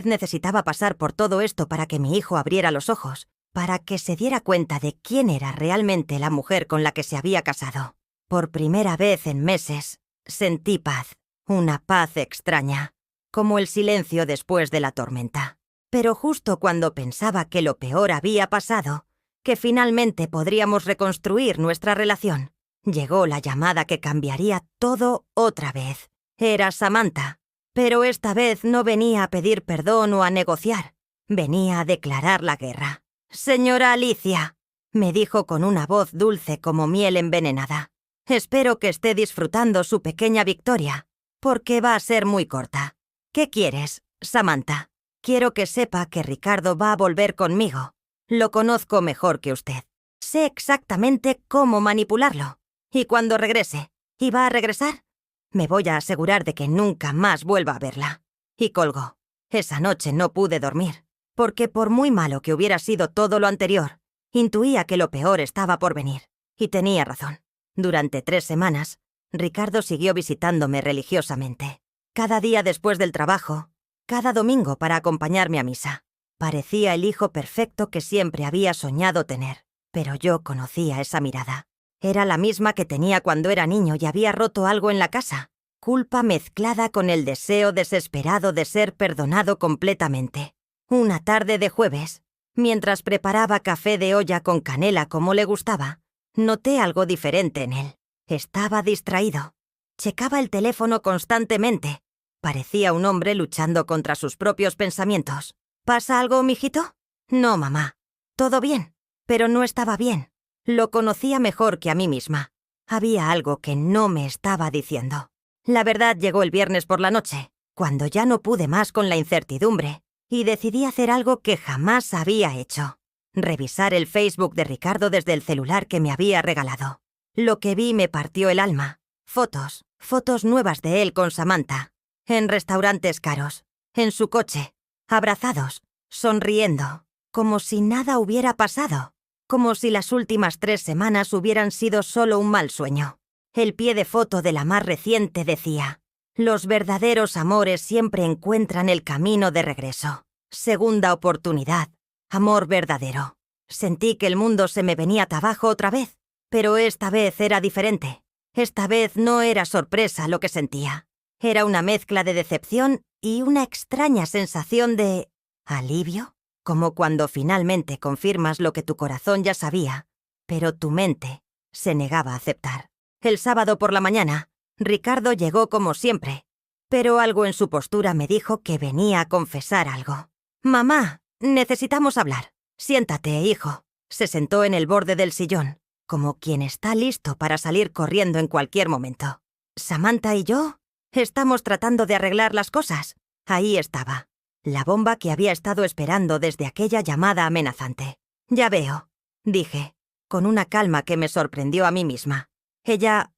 necesitaba pasar por todo esto para que mi hijo abriera los ojos, para que se diera cuenta de quién era realmente la mujer con la que se había casado». Por primera vez en meses, sentí paz, una paz extraña, como el silencio después de la tormenta. Pero justo cuando pensaba que lo peor había pasado, que finalmente podríamos reconstruir nuestra relación, llegó la llamada que cambiaría todo otra vez. Era Samantha, pero esta vez no venía a pedir perdón o a negociar, venía a declarar la guerra. «Señora Alicia», me dijo con una voz dulce como miel envenenada, «espero que esté disfrutando su pequeña victoria, porque va a ser muy corta. ¿Qué quieres, Samantha? Quiero que sepa que Ricardo va a volver conmigo. Lo conozco mejor que usted. Sé exactamente cómo manipularlo. Y cuando regrese, ¿y va a regresar? Me voy a asegurar de que nunca más vuelva a verla». Y colgó. Esa noche no pude dormir, porque por muy malo que hubiera sido todo lo anterior, intuía que lo peor estaba por venir. Y tenía razón. Durante 3 semanas, Ricardo siguió visitándome religiosamente. Cada día después del trabajo, cada domingo para acompañarme a misa. Parecía el hijo perfecto que siempre había soñado tener. Pero yo conocía esa mirada. Era la misma que tenía cuando era niño y había roto algo en la casa. Culpa mezclada con el deseo desesperado de ser perdonado completamente. Una tarde de jueves, mientras preparaba café de olla con canela como le gustaba, noté algo diferente en él. Estaba distraído. Checaba el teléfono constantemente. Parecía un hombre luchando contra sus propios pensamientos. ¿Pasa algo, mijito? No, mamá. Todo bien. Pero no estaba bien. Lo conocía mejor que a mí misma. Había algo que no me estaba diciendo. La verdad llegó el viernes por la noche, cuando ya no pude más con la incertidumbre, y decidí hacer algo que jamás había hecho. Revisar el Facebook de Ricardo desde el celular que me había regalado. Lo que vi me partió el alma. Fotos nuevas de él con Samantha, en restaurantes caros, en su coche, abrazados, sonriendo, como si nada hubiera pasado, como si las últimas 3 semanas hubieran sido solo un mal sueño. El pie de foto de la más reciente decía: los verdaderos amores siempre encuentran el camino de regreso. Segunda oportunidad. Amor verdadero. Sentí que el mundo se me venía abajo otra vez, pero esta vez era diferente. Esta vez no era sorpresa lo que sentía. Era una mezcla de decepción y una extraña sensación de alivio, como cuando finalmente confirmas lo que tu corazón ya sabía, pero tu mente se negaba a aceptar. El sábado por la mañana, Ricardo llegó como siempre, pero algo en su postura me dijo que venía a confesar algo. «Mamá, necesitamos hablar. Siéntate, hijo». Se sentó en el borde del sillón, como quien está listo para salir corriendo en cualquier momento. Samantha y yo estamos tratando de arreglar las cosas. Ahí estaba, la bomba que había estado esperando desde aquella llamada amenazante. «Ya veo», dije, con una calma que me sorprendió a mí misma. Ella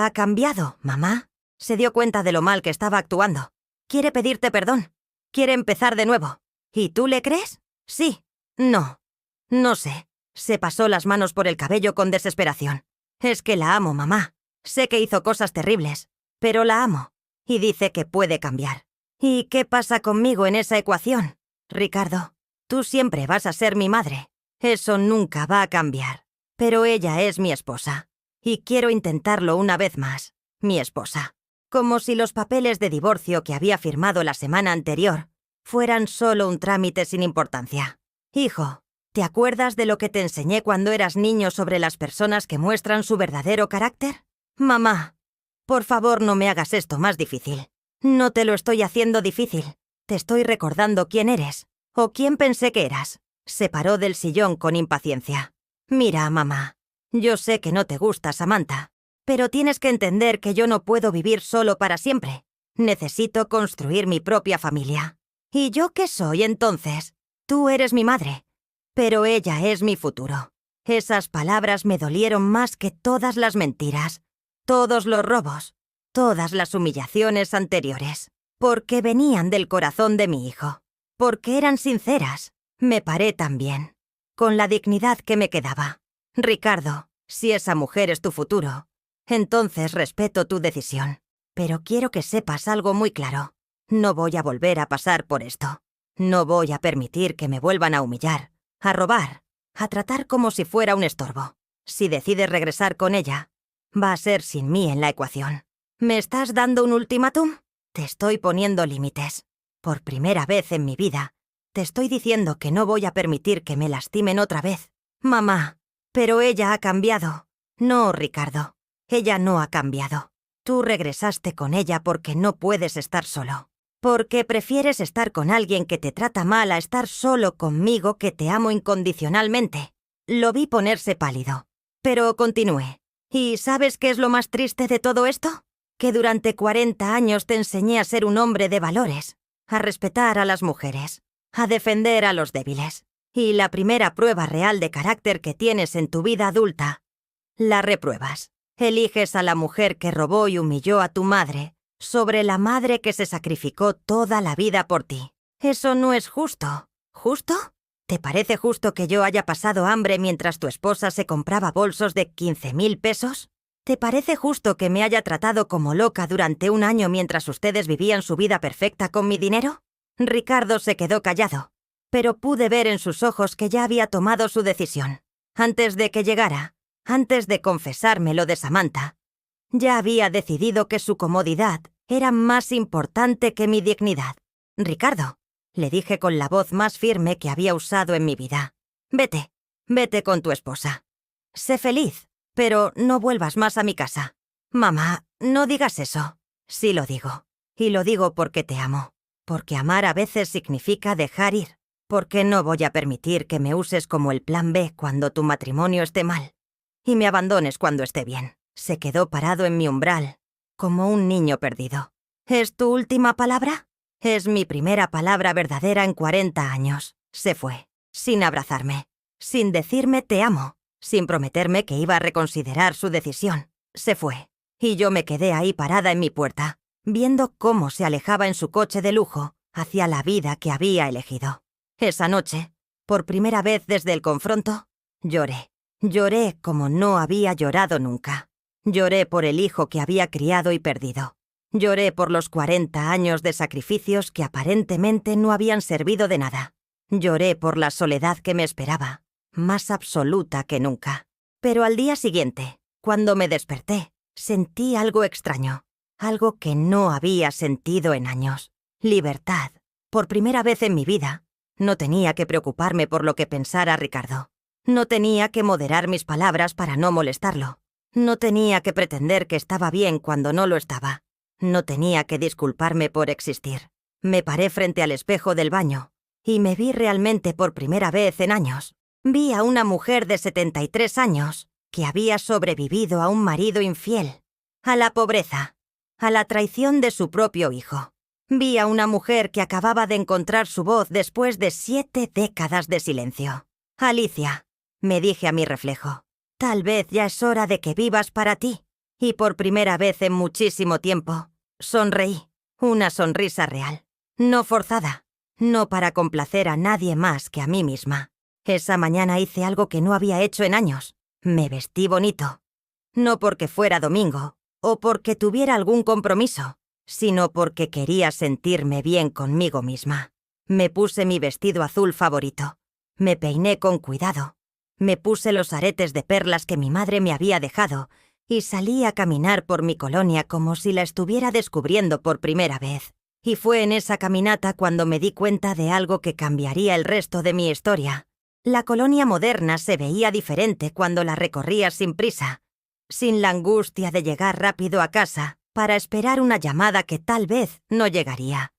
ha cambiado, mamá. Se dio cuenta de lo mal que estaba actuando. Quiere pedirte perdón. Quiere empezar de nuevo. ¿Y tú le crees? Sí. No. No sé. Se pasó las manos por el cabello con desesperación. Es que la amo, mamá. Sé que hizo cosas terribles, pero la amo. Y dice que puede cambiar. ¿Y qué pasa conmigo en esa ecuación? Ricardo, tú siempre vas a ser mi madre. Eso nunca va a cambiar. Pero ella es mi esposa. Y quiero intentarlo una vez más. Mi esposa. Como si los papeles de divorcio que había firmado la semana anterior fueran solo un trámite sin importancia. Hijo, ¿te acuerdas de lo que te enseñé cuando eras niño sobre las personas que muestran su verdadero carácter? Mamá, por favor no me hagas esto más difícil. No te lo estoy haciendo difícil. Te estoy recordando quién eres, o quién pensé que eras. Se paró del sillón con impaciencia. Mira, mamá, yo sé que no te gusta Samantha, pero tienes que entender que yo no puedo vivir solo para siempre. Necesito construir mi propia familia. ¿Y yo qué soy entonces? Tú eres mi madre, pero ella es mi futuro. Esas palabras me dolieron más que todas las mentiras, todos los robos, todas las humillaciones anteriores, porque venían del corazón de mi hijo, porque eran sinceras. Me paré también, con la dignidad que me quedaba. Ricardo, si esa mujer es tu futuro, entonces respeto tu decisión, pero quiero que sepas algo muy claro. No voy a volver a pasar por esto. No voy a permitir que me vuelvan a humillar, a robar, a tratar como si fuera un estorbo. Si decides regresar con ella, va a ser sin mí en la ecuación. ¿Me estás dando un ultimátum? Te estoy poniendo límites. Por primera vez en mi vida, te estoy diciendo que no voy a permitir que me lastimen otra vez. Mamá, pero ella ha cambiado. No, Ricardo, ella no ha cambiado. Tú regresaste con ella porque no puedes estar solo. Porque prefieres estar con alguien que te trata mal a estar solo conmigo que te amo incondicionalmente. Lo vi ponerse pálido, pero continué. ¿Y sabes qué es lo más triste de todo esto? Que durante 40 años te enseñé a ser un hombre de valores, a respetar a las mujeres, a defender a los débiles. Y la primera prueba real de carácter que tienes en tu vida adulta, la repruebas. Eliges a la mujer que robó y humilló a tu madre sobre la madre que se sacrificó toda la vida por ti. Eso no es justo. ¿Justo? ¿Te parece justo que yo haya pasado hambre mientras tu esposa se compraba bolsos de 15.000 pesos? ¿Te parece justo que me haya tratado como loca durante un año mientras ustedes vivían su vida perfecta con mi dinero? Ricardo se quedó callado, pero pude ver en sus ojos que ya había tomado su decisión. Antes de que llegara, antes de confesarme lo de Samantha, ya había decidido que su comodidad era más importante que mi dignidad. Ricardo, le dije con la voz más firme que había usado en mi vida. Vete con tu esposa. Sé feliz, pero no vuelvas más a mi casa. Mamá, No digas eso. Sí lo digo. Y lo digo porque te amo. Porque amar a veces significa dejar ir. Porque no voy a permitir que me uses como el plan B cuando tu matrimonio esté mal. Y me abandones cuando esté bien. Se quedó parado en mi umbral, como un niño perdido. ¿Es tu última palabra? Es mi primera palabra verdadera en 40 años. Se fue, sin abrazarme, sin decirme te amo, sin prometerme que iba a reconsiderar su decisión. Se fue. Y yo me quedé ahí parada en mi puerta, viendo cómo se alejaba en su coche de lujo hacia la vida que había elegido. Esa noche, por primera vez desde el confronto, lloré. Lloré como no había llorado nunca. Lloré por el hijo que había criado y perdido. Lloré por los 40 años de sacrificios que aparentemente no habían servido de nada. Lloré por la soledad que me esperaba, más absoluta que nunca. Pero al día siguiente, cuando me desperté, sentí algo extraño, algo que no había sentido en años. Libertad. Por primera vez en mi vida, no tenía que preocuparme por lo que pensara Ricardo. No tenía que moderar mis palabras para no molestarlo. No tenía que pretender que estaba bien cuando no lo estaba. No tenía que disculparme por existir. Me paré frente al espejo del baño y me vi realmente por primera vez en años. Vi a una mujer de 73 años que había sobrevivido a un marido infiel, a la pobreza, a la traición de su propio hijo. Vi a una mujer que acababa de encontrar su voz después de 7 décadas de silencio. Alicia, me dije a mi reflejo, tal vez ya es hora de que vivas para ti. Y por primera vez en muchísimo tiempo, sonreí. Una sonrisa real, no forzada, no para complacer a nadie más que a mí misma. Esa mañana hice algo que no había hecho en años. Me vestí bonito. No porque fuera domingo, o porque tuviera algún compromiso, sino porque quería sentirme bien conmigo misma. Me puse mi vestido azul favorito. Me peiné con cuidado. Me puse los aretes de perlas que mi madre me había dejado y salí a caminar por mi colonia como si la estuviera descubriendo por primera vez. Y fue en esa caminata cuando me di cuenta de algo que cambiaría el resto de mi historia. La colonia moderna se veía diferente cuando la recorría sin prisa, sin la angustia de llegar rápido a casa para esperar una llamada que tal vez no llegaría,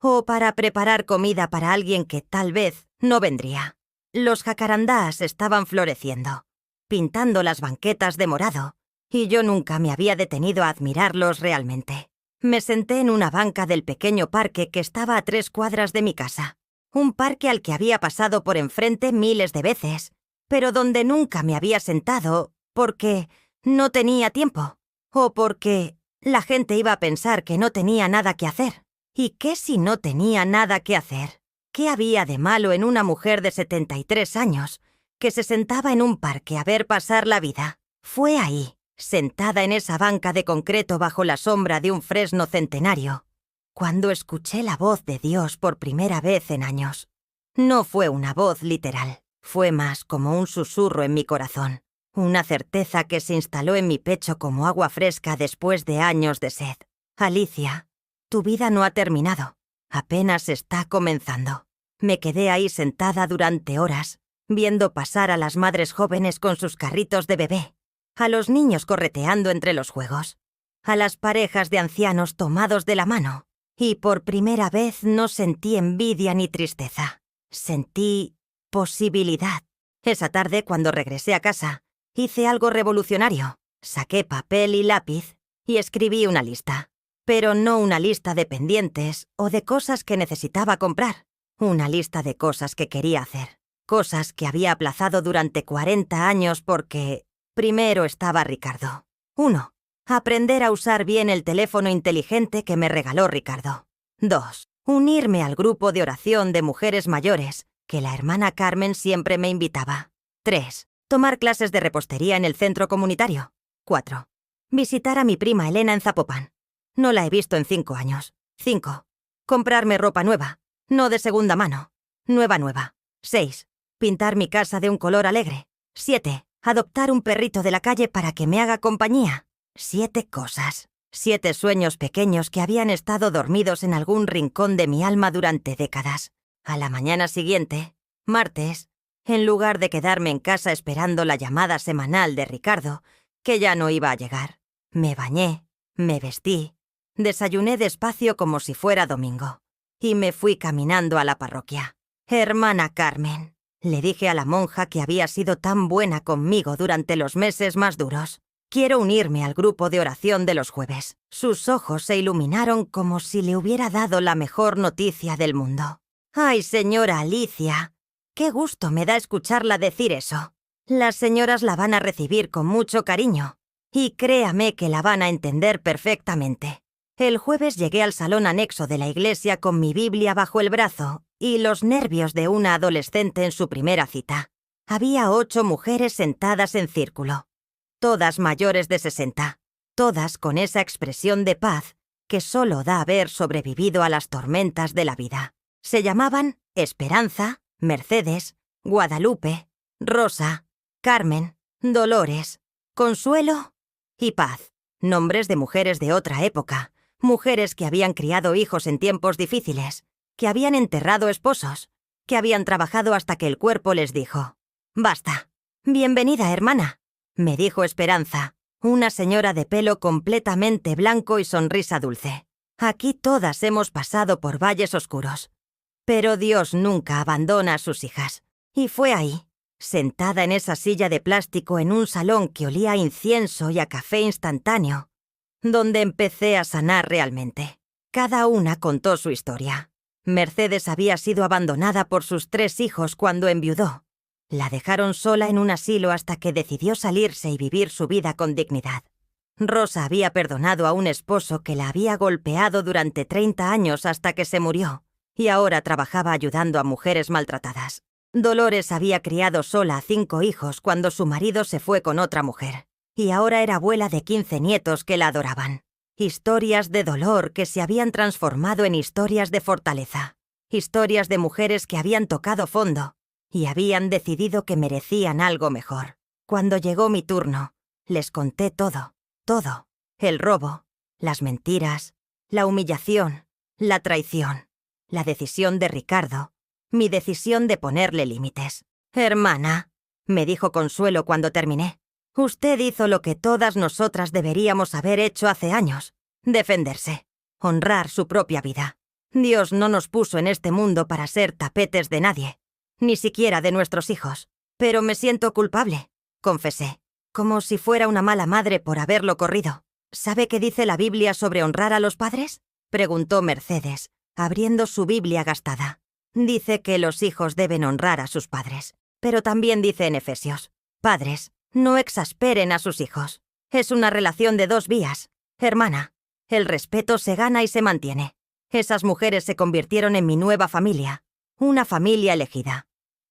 o para preparar comida para alguien que tal vez no vendría. Los jacarandás estaban floreciendo, pintando las banquetas de morado, y yo nunca me había detenido a admirarlos realmente. Me senté en una banca del pequeño parque que estaba a 3 cuadras de mi casa. Un parque al que había pasado por enfrente miles de veces, pero donde nunca me había sentado porque no tenía tiempo, o porque la gente iba a pensar que no tenía nada que hacer. ¿Y qué si no tenía nada que hacer? ¿Qué había de malo en una mujer de 73 años que se sentaba en un parque a ver pasar la vida? Fue ahí, sentada en esa banca de concreto bajo la sombra de un fresno centenario, cuando escuché la voz de Dios por primera vez en años. No fue una voz literal, fue más como un susurro en mi corazón, una certeza que se instaló en mi pecho como agua fresca después de años de sed. Alicia, tu vida no ha terminado, apenas está comenzando. Me quedé ahí sentada durante horas, viendo pasar a las madres jóvenes con sus carritos de bebé, a los niños correteando entre los juegos, a las parejas de ancianos tomados de la mano. Y por primera vez no sentí envidia ni tristeza. Sentí posibilidad. Esa tarde, cuando regresé a casa, hice algo revolucionario. Saqué papel y lápiz y escribí una lista. Pero no una lista de pendientes o de cosas que necesitaba comprar. Una lista de cosas que quería hacer. Cosas que había aplazado durante 40 años porque primero estaba Ricardo. 1. Aprender a usar bien el teléfono inteligente que me regaló Ricardo. 2. Unirme al grupo de oración de mujeres mayores que la hermana Carmen siempre me invitaba. 3. Tomar clases de repostería en el centro comunitario. 4. Visitar a mi prima Elena en Zapopan. No la he visto en 5 años. 5. Comprarme ropa nueva, no de segunda mano. Nueva. 6. Pintar mi casa de un color alegre. 7. Adoptar un perrito de la calle para que me haga compañía. 7 cosas. 7 sueños pequeños que habían estado dormidos en algún rincón de mi alma durante décadas. A la mañana siguiente, martes, en lugar de quedarme en casa esperando la llamada semanal de Ricardo, que ya no iba a llegar, me bañé, Me vestí, desayuné despacio como si fuera domingo, y me fui caminando a la parroquia. «Hermana Carmen», le dije a la monja que había sido tan buena conmigo durante los meses más duros. «Quiero unirme al grupo de oración de los jueves». Sus ojos se iluminaron como si le hubiera dado la mejor noticia del mundo. «Ay, señora Alicia, qué gusto me da escucharla decir eso. Las señoras la van a recibir con mucho cariño, y créame que la van a entender perfectamente». El jueves llegué al salón anexo de la iglesia con mi Biblia bajo el brazo y los nervios de una adolescente en su primera cita. Había 8 mujeres sentadas en círculo, todas mayores de 60, todas con esa expresión de paz que solo da haber sobrevivido a las tormentas de la vida. Se llamaban Esperanza, Mercedes, Guadalupe, Rosa, Carmen, Dolores, Consuelo y Paz. Nombres de mujeres de otra época, mujeres que habían criado hijos en tiempos difíciles, que habían enterrado esposos, que habían trabajado hasta que el cuerpo les dijo: «Basta». «Bienvenida, hermana», me dijo Esperanza, una señora de pelo completamente blanco y sonrisa dulce. «Aquí todas hemos pasado por valles oscuros, pero Dios nunca abandona a sus hijas». Y fue ahí, sentada en esa silla de plástico en un salón que olía a incienso y a café instantáneo, donde empecé a sanar realmente. Cada una contó su historia. Mercedes había sido abandonada por sus 3 hijos cuando enviudó. La dejaron sola en un asilo hasta que decidió salirse y vivir su vida con dignidad. Rosa había perdonado a un esposo que la había golpeado durante 30 años hasta que se murió, y ahora trabajaba ayudando a mujeres maltratadas. Dolores había criado sola a 5 hijos cuando su marido se fue con otra mujer, y ahora era abuela de 15 nietos que la adoraban. Historias de dolor que se habían transformado en historias de fortaleza. Historias de mujeres que habían tocado fondo y habían decidido que merecían algo mejor. Cuando llegó mi turno, les conté todo, todo. El robo, las mentiras, la humillación, la traición, la decisión de Ricardo, mi decisión de ponerle límites. «Hermana», me dijo Consuelo cuando terminé, «usted hizo lo que todas nosotras deberíamos haber hecho hace años: defenderse, honrar su propia vida. Dios no nos puso en este mundo para ser tapetes de nadie, ni siquiera de nuestros hijos. Pero me siento culpable», confesé, como si fuera una mala madre por haberlo corrido. «¿Sabe qué dice la Biblia sobre honrar a los padres?», preguntó Mercedes, abriendo su Biblia gastada. «Dice que los hijos deben honrar a sus padres, pero también dice en Efesios: padres, no exasperen a sus hijos. Es una relación de 2 vías. Hermana, el respeto se gana y se mantiene. Esas mujeres se convirtieron en mi nueva familia, una familia elegida,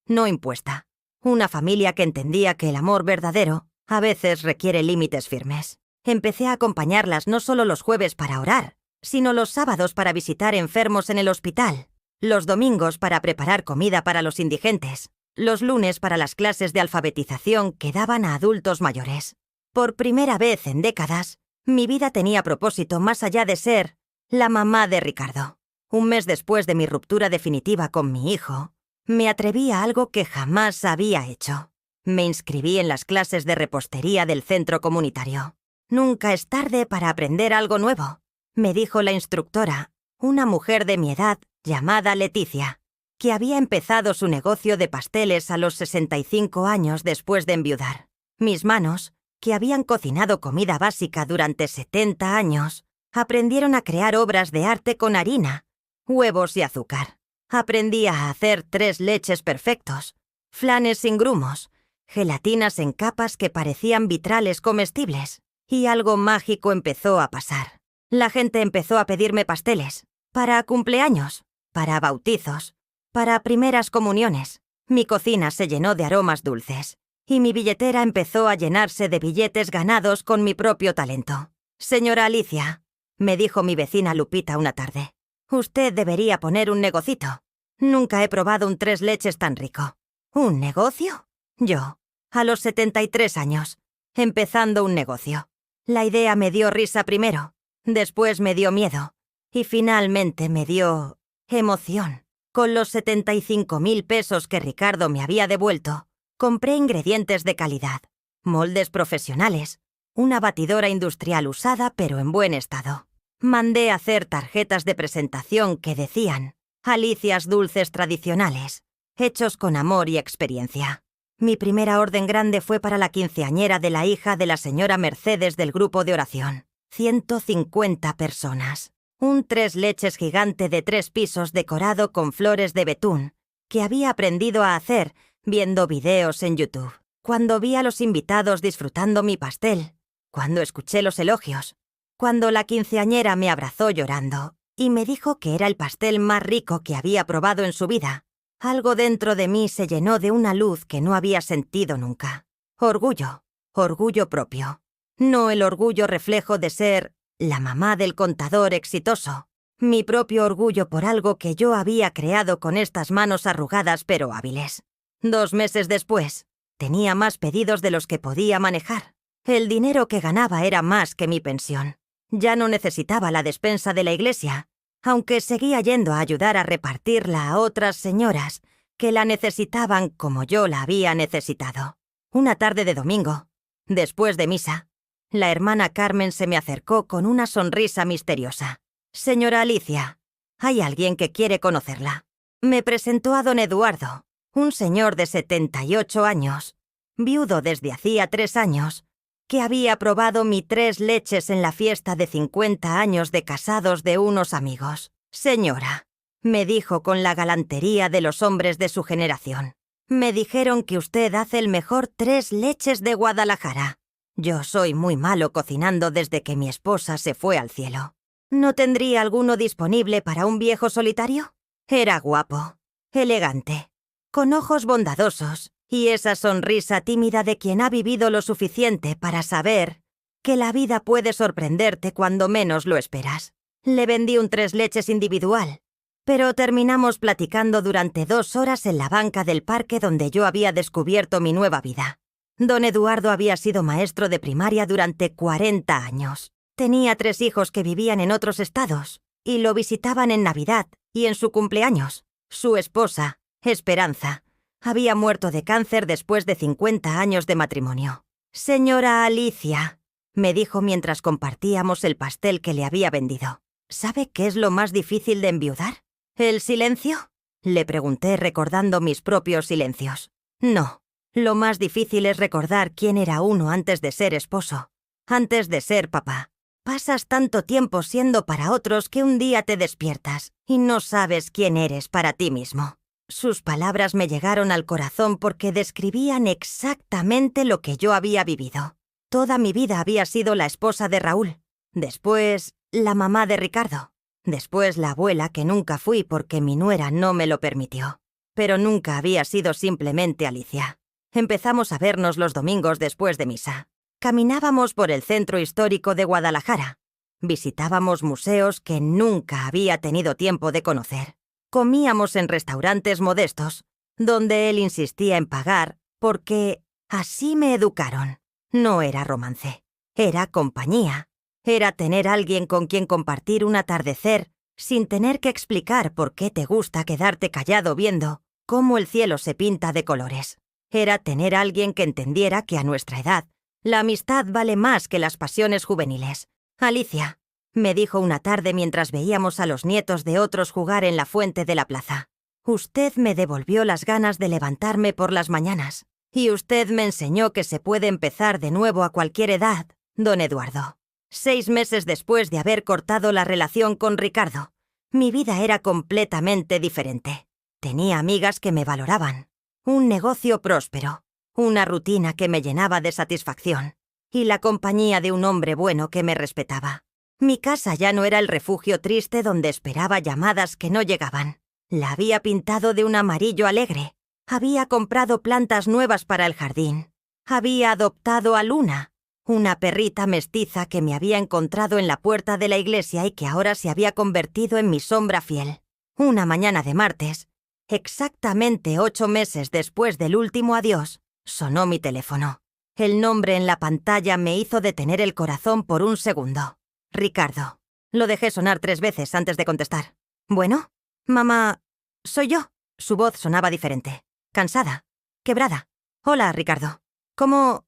no impuesta, una familia que entendía que el amor verdadero a veces requiere límites firmes. Empecé a acompañarlas no solo los jueves para orar, sino los sábados para visitar enfermos en el hospital, los domingos para preparar comida para los indigentes, los lunes para las clases de alfabetización que daban a adultos mayores. Por primera vez en décadas, mi vida tenía propósito más allá de ser la mamá de Ricardo. Un mes después de mi ruptura definitiva con mi hijo, me atreví a algo que jamás había hecho. Me inscribí en las clases de repostería del centro comunitario. «Nunca es tarde para aprender algo nuevo», me dijo la instructora, una mujer de mi edad llamada Leticia, que había empezado su negocio de pasteles a los 65 años después de enviudar. Mis manos, que habían cocinado comida básica durante 70 años, aprendieron a crear obras de arte con harina, huevos y azúcar. Aprendí a hacer 3 leches perfectos, flanes sin grumos, gelatinas en capas que parecían vitrales comestibles. Y algo mágico empezó a pasar. La gente empezó a pedirme pasteles, para cumpleaños, para bautizos, para primeras comuniones. Mi cocina se llenó de aromas dulces, y mi billetera empezó a llenarse de billetes ganados con mi propio talento. «Señora Alicia», me dijo mi vecina Lupita una tarde, «usted debería poner un negocito. Nunca he probado un 3 leches tan rico». «¿Un negocio?», yo, a los 73 años, empezando un negocio. La idea me dio risa primero, después me dio miedo, y finalmente me dio emoción. Con los 75.000 pesos que Ricardo me había devuelto, compré ingredientes de calidad, moldes profesionales, una batidora industrial usada pero en buen estado. Mandé hacer tarjetas de presentación que decían Alicia's dulces tradicionales, hechos con amor y experiencia. Mi primera orden grande fue para la quinceañera de la hija de la señora Mercedes del grupo de oración. 150 personas. Un 3 leches gigante de 3 pisos decorado con flores de betún, que había aprendido a hacer viendo videos en YouTube. Cuando vi a los invitados disfrutando mi pastel, cuando escuché los elogios, cuando la quinceañera me abrazó llorando y me dijo que era el pastel más rico que había probado en su vida, algo dentro de mí se llenó de una luz que no había sentido nunca. Orgullo, orgullo propio. No el orgullo reflejo de ser la mamá del contador exitoso. Mi propio orgullo por algo que yo había creado con estas manos arrugadas pero hábiles. 2 meses después, tenía más pedidos de los que podía manejar. El dinero que ganaba era más que mi pensión. Ya no necesitaba la despensa de la iglesia, aunque seguía yendo a ayudar a repartirla a otras señoras que la necesitaban como yo la había necesitado. Una tarde de domingo, después de misa, la hermana Carmen se me acercó con una sonrisa misteriosa. «Señora Alicia, hay alguien que quiere conocerla». Me presentó a don Eduardo, un señor de 78 años, viudo desde hacía 3 años, que había probado mi 3 leches en la fiesta de 50 años de casados de unos amigos. «Señora», me dijo con la galantería de los hombres de su generación, «me dijeron que usted hace el mejor 3 leches de Guadalajara. Yo soy muy malo cocinando desde que mi esposa se fue al cielo. ¿No tendría alguno disponible para un viejo solitario?» Era guapo, elegante, con ojos bondadosos y esa sonrisa tímida de quien ha vivido lo suficiente para saber que la vida puede sorprenderte cuando menos lo esperas. Le vendí un 3 leches individual, pero terminamos platicando durante 2 horas en la banca del parque donde yo había descubierto mi nueva vida. Don Eduardo había sido maestro de primaria durante 40 años. Tenía 3 hijos que vivían en otros estados y lo visitaban en Navidad y en su cumpleaños. Su esposa, Esperanza, había muerto de cáncer después de 50 años de matrimonio. «Señora Alicia», me dijo mientras compartíamos el pastel que le había vendido, «¿sabe qué es lo más difícil de enviudar? ¿El silencio?». Le pregunté recordando mis propios silencios. «No, lo más difícil es recordar quién era uno antes de ser esposo, antes de ser papá. Pasas tanto tiempo siendo para otros que un día te despiertas y no sabes quién eres para ti mismo». Sus palabras me llegaron al corazón porque describían exactamente lo que yo había vivido. Toda mi vida había sido la esposa de Raúl, después la mamá de Ricardo, después la abuela que nunca fui porque mi nuera no me lo permitió. Pero nunca había sido simplemente Alicia. Empezamos a vernos los domingos después de misa. Caminábamos por el centro histórico de Guadalajara. Visitábamos museos que nunca había tenido tiempo de conocer. Comíamos en restaurantes modestos, donde él insistía en pagar porque así me educaron. No era romance, era compañía. Era tener alguien con quien compartir un atardecer sin tener que explicar por qué te gusta quedarte callado viendo cómo el cielo se pinta de colores. Era tener alguien que entendiera que a nuestra edad la amistad vale más que las pasiones juveniles. «Alicia», me dijo una tarde mientras veíamos a los nietos de otros jugar en la fuente de la plaza, «usted me devolvió las ganas de levantarme por las mañanas, y usted me enseñó que se puede empezar de nuevo a cualquier edad, don Eduardo». 6 meses después de haber cortado la relación con Ricardo, mi vida era completamente diferente. Tenía amigas que me valoraban, un negocio próspero, una rutina que me llenaba de satisfacción y la compañía de un hombre bueno que me respetaba. Mi casa ya no era el refugio triste donde esperaba llamadas que no llegaban. La había pintado de un amarillo alegre. Había comprado plantas nuevas para el jardín. Había adoptado a Luna, una perrita mestiza que me había encontrado en la puerta de la iglesia y que ahora se había convertido en mi sombra fiel. Una mañana de martes, exactamente 8 meses después del último adiós, sonó mi teléfono. El nombre en la pantalla me hizo detener el corazón por un segundo. Ricardo. Lo dejé sonar 3 veces antes de contestar. «¿Bueno? Mamá, soy yo». Su voz sonaba diferente, cansada, quebrada. «Hola, Ricardo. ¿Cómo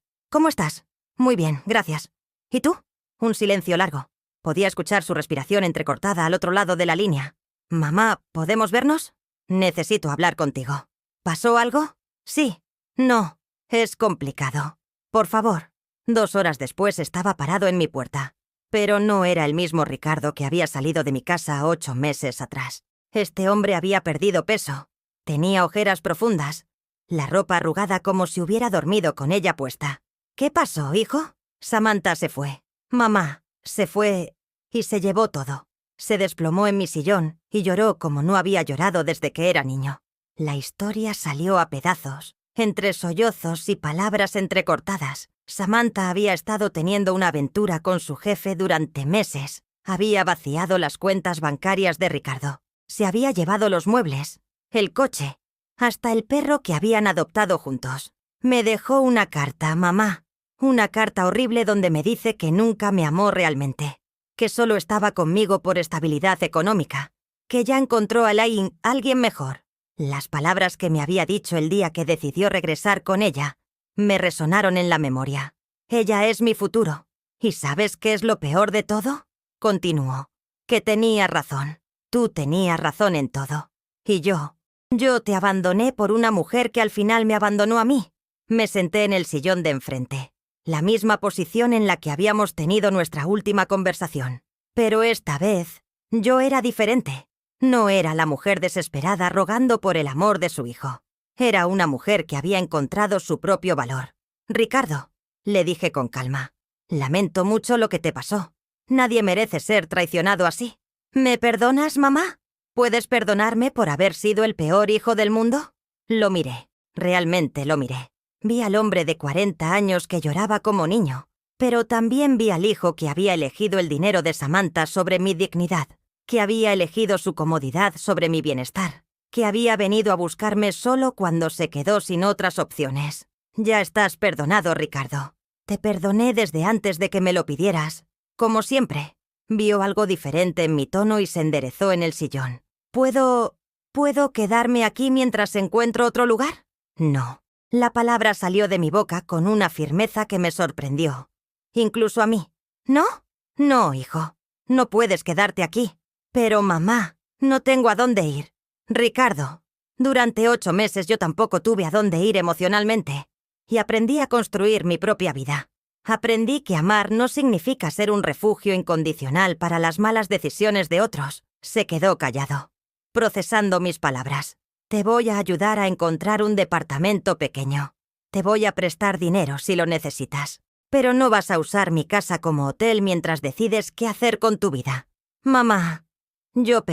estás?» «Muy bien, gracias. ¿Y tú? Un silencio largo. Podía escuchar su respiración entrecortada al otro lado de la línea. Mamá, ¿podemos vernos? Necesito hablar contigo. ¿Pasó algo? Sí. No. Es complicado. Por favor. 2 horas después estaba parado en mi puerta. Pero no era el mismo Ricardo que había salido de mi casa 8 meses atrás. Este hombre había perdido peso. Tenía ojeras profundas. La ropa arrugada como si hubiera dormido con ella puesta. ¿Qué pasó, hijo? Samantha se fue. Mamá, se fue y se llevó todo. Se desplomó en mi sillón y lloró como no había llorado desde que era niño. La historia salió a pedazos, entre sollozos y palabras entrecortadas. Samantha había estado teniendo una aventura con su jefe durante meses. Había vaciado las cuentas bancarias de Ricardo. Se había llevado los muebles, el coche, hasta el perro que habían adoptado juntos. Me dejó una carta, mamá. Una carta horrible donde me dice que nunca me amó realmente, que solo estaba conmigo por estabilidad económica, que ya encontró a alguien mejor. Las palabras que me había dicho el día que decidió regresar con ella me resonaron en la memoria. Ella es mi futuro. ¿Y sabes qué es lo peor de todo? Continuó. Que tenía razón. Tú tenías razón en todo. Y yo te abandoné por una mujer que al final me abandonó a mí. Me senté en el sillón de enfrente. La misma posición en la que habíamos tenido nuestra última conversación. Pero esta vez, yo era diferente. No era la mujer desesperada rogando por el amor de su hijo. Era una mujer que había encontrado su propio valor. Ricardo, le dije con calma, lamento mucho lo que te pasó. Nadie merece ser traicionado así. ¿Me perdonas, mamá? ¿Puedes perdonarme por haber sido el peor hijo del mundo? Lo miré, realmente lo miré. Vi al hombre de 40 años que lloraba como niño, pero también vi al hijo que había elegido el dinero de Samantha sobre mi dignidad, que había elegido su comodidad sobre mi bienestar, que había venido a buscarme solo cuando se quedó sin otras opciones. Ya estás perdonado, Ricardo. Te perdoné desde antes de que me lo pidieras. Como siempre. Vio algo diferente en mi tono y se enderezó en el sillón. ¿Puedo quedarme aquí mientras encuentro otro lugar? No. La palabra salió de mi boca con una firmeza que me sorprendió. Incluso a mí. ¿No? No, hijo. No puedes quedarte aquí. Pero, mamá, no tengo a dónde ir. Ricardo, durante 8 meses yo tampoco tuve a dónde ir emocionalmente. Y aprendí a construir mi propia vida. Aprendí que amar no significa ser un refugio incondicional para las malas decisiones de otros. Se quedó callado, procesando mis palabras. Te voy a ayudar a encontrar un departamento pequeño. Te voy a prestar dinero si lo necesitas. Pero no vas a usar mi casa como hotel mientras decides qué hacer con tu vida. Mamá, yo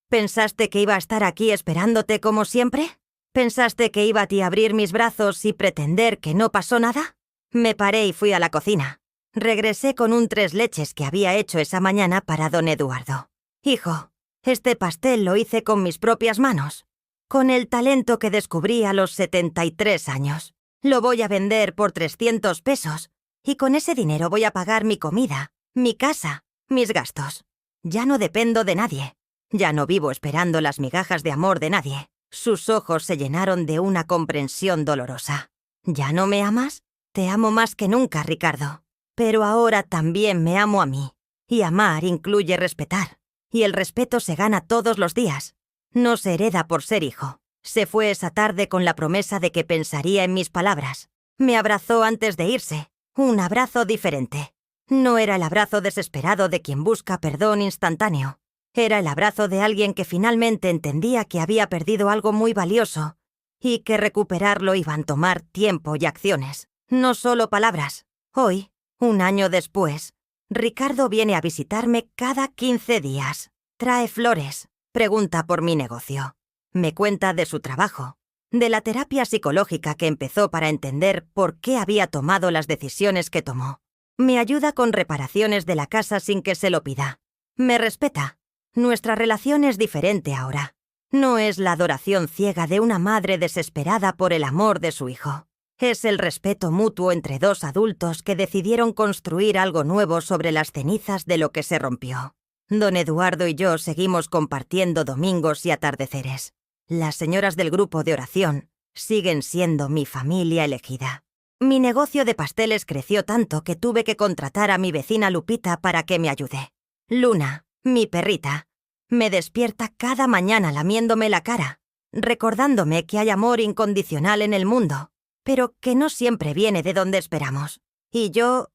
¿Pensaste que iba a estar aquí esperándote como siempre? ¿Pensaste que iba a abrir mis brazos y pretender que no pasó nada? Me paré y fui a la cocina. Regresé con un 3 leches que había hecho esa mañana para don Eduardo. Hijo, este pastel lo hice con mis propias manos, con el talento que descubrí a los 73 años. Lo voy a vender por 300 pesos y con ese dinero voy a pagar mi comida, mi casa, mis gastos. Ya no dependo de nadie. Ya no vivo esperando las migajas de amor de nadie. Sus ojos se llenaron de una comprensión dolorosa. ¿Ya no me amas? Te amo más que nunca, Ricardo. Pero ahora también me amo a mí. Y amar incluye respetar. Y el respeto se gana todos los días. No se hereda por ser hijo. Se fue esa tarde con la promesa de que pensaría en mis palabras. Me abrazó antes de irse. Un abrazo diferente. No era el abrazo desesperado de quien busca perdón instantáneo. Era el abrazo de alguien que finalmente entendía que había perdido algo muy valioso y que recuperarlo iban a tomar tiempo y acciones, no solo palabras. Hoy, 1 año después, Ricardo viene a visitarme cada 15 días. Trae flores, pregunta por mi negocio. Me cuenta de su trabajo, de la terapia psicológica que empezó para entender por qué había tomado las decisiones que tomó. Me ayuda con reparaciones de la casa sin que se lo pida. Me respeta. Nuestra relación es diferente ahora. No es la adoración ciega de una madre desesperada por el amor de su hijo. Es el respeto mutuo entre 2 adultos que decidieron construir algo nuevo sobre las cenizas de lo que se rompió. Don Eduardo y yo seguimos compartiendo domingos y atardeceres. Las señoras del grupo de oración siguen siendo mi familia elegida. Mi negocio de pasteles creció tanto que tuve que contratar a mi vecina Lupita para que me ayude. Luna, mi perrita, me despierta cada mañana lamiéndome la cara, recordándome que hay amor incondicional en el mundo, pero que no siempre viene de donde esperamos. Y yo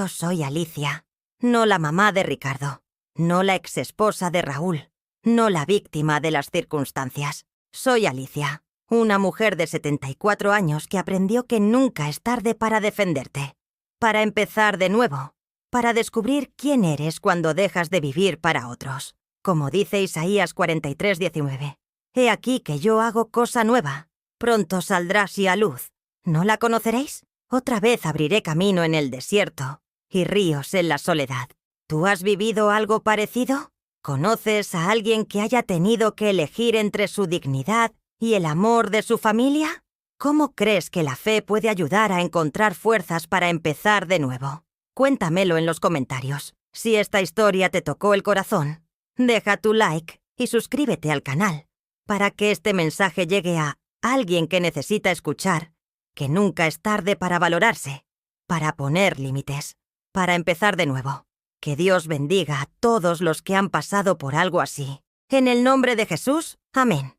soy Alicia, no la mamá de Ricardo, no la exesposa de Raúl, no la víctima de las circunstancias. Soy Alicia, una mujer de 74 años que aprendió que nunca es tarde para defenderte, para empezar de nuevo, para descubrir quién eres cuando dejas de vivir para otros. Como dice Isaías 43:19, «He aquí que yo hago cosa nueva, pronto saldrá así a luz. ¿No la conoceréis? Otra vez abriré camino en el desierto y ríos en la soledad». ¿Tú has vivido algo parecido? ¿Conoces a alguien que haya tenido que elegir entre su dignidad y el amor de su familia? ¿Cómo crees que la fe puede ayudar a encontrar fuerzas para empezar de nuevo? Cuéntamelo en los comentarios. Si esta historia te tocó el corazón, deja tu like y suscríbete al canal para que este mensaje llegue a alguien que necesita escuchar que nunca es tarde para valorarse, para poner límites, para empezar de nuevo. Que Dios bendiga a todos los que han pasado por algo así. En el nombre de Jesús, amén.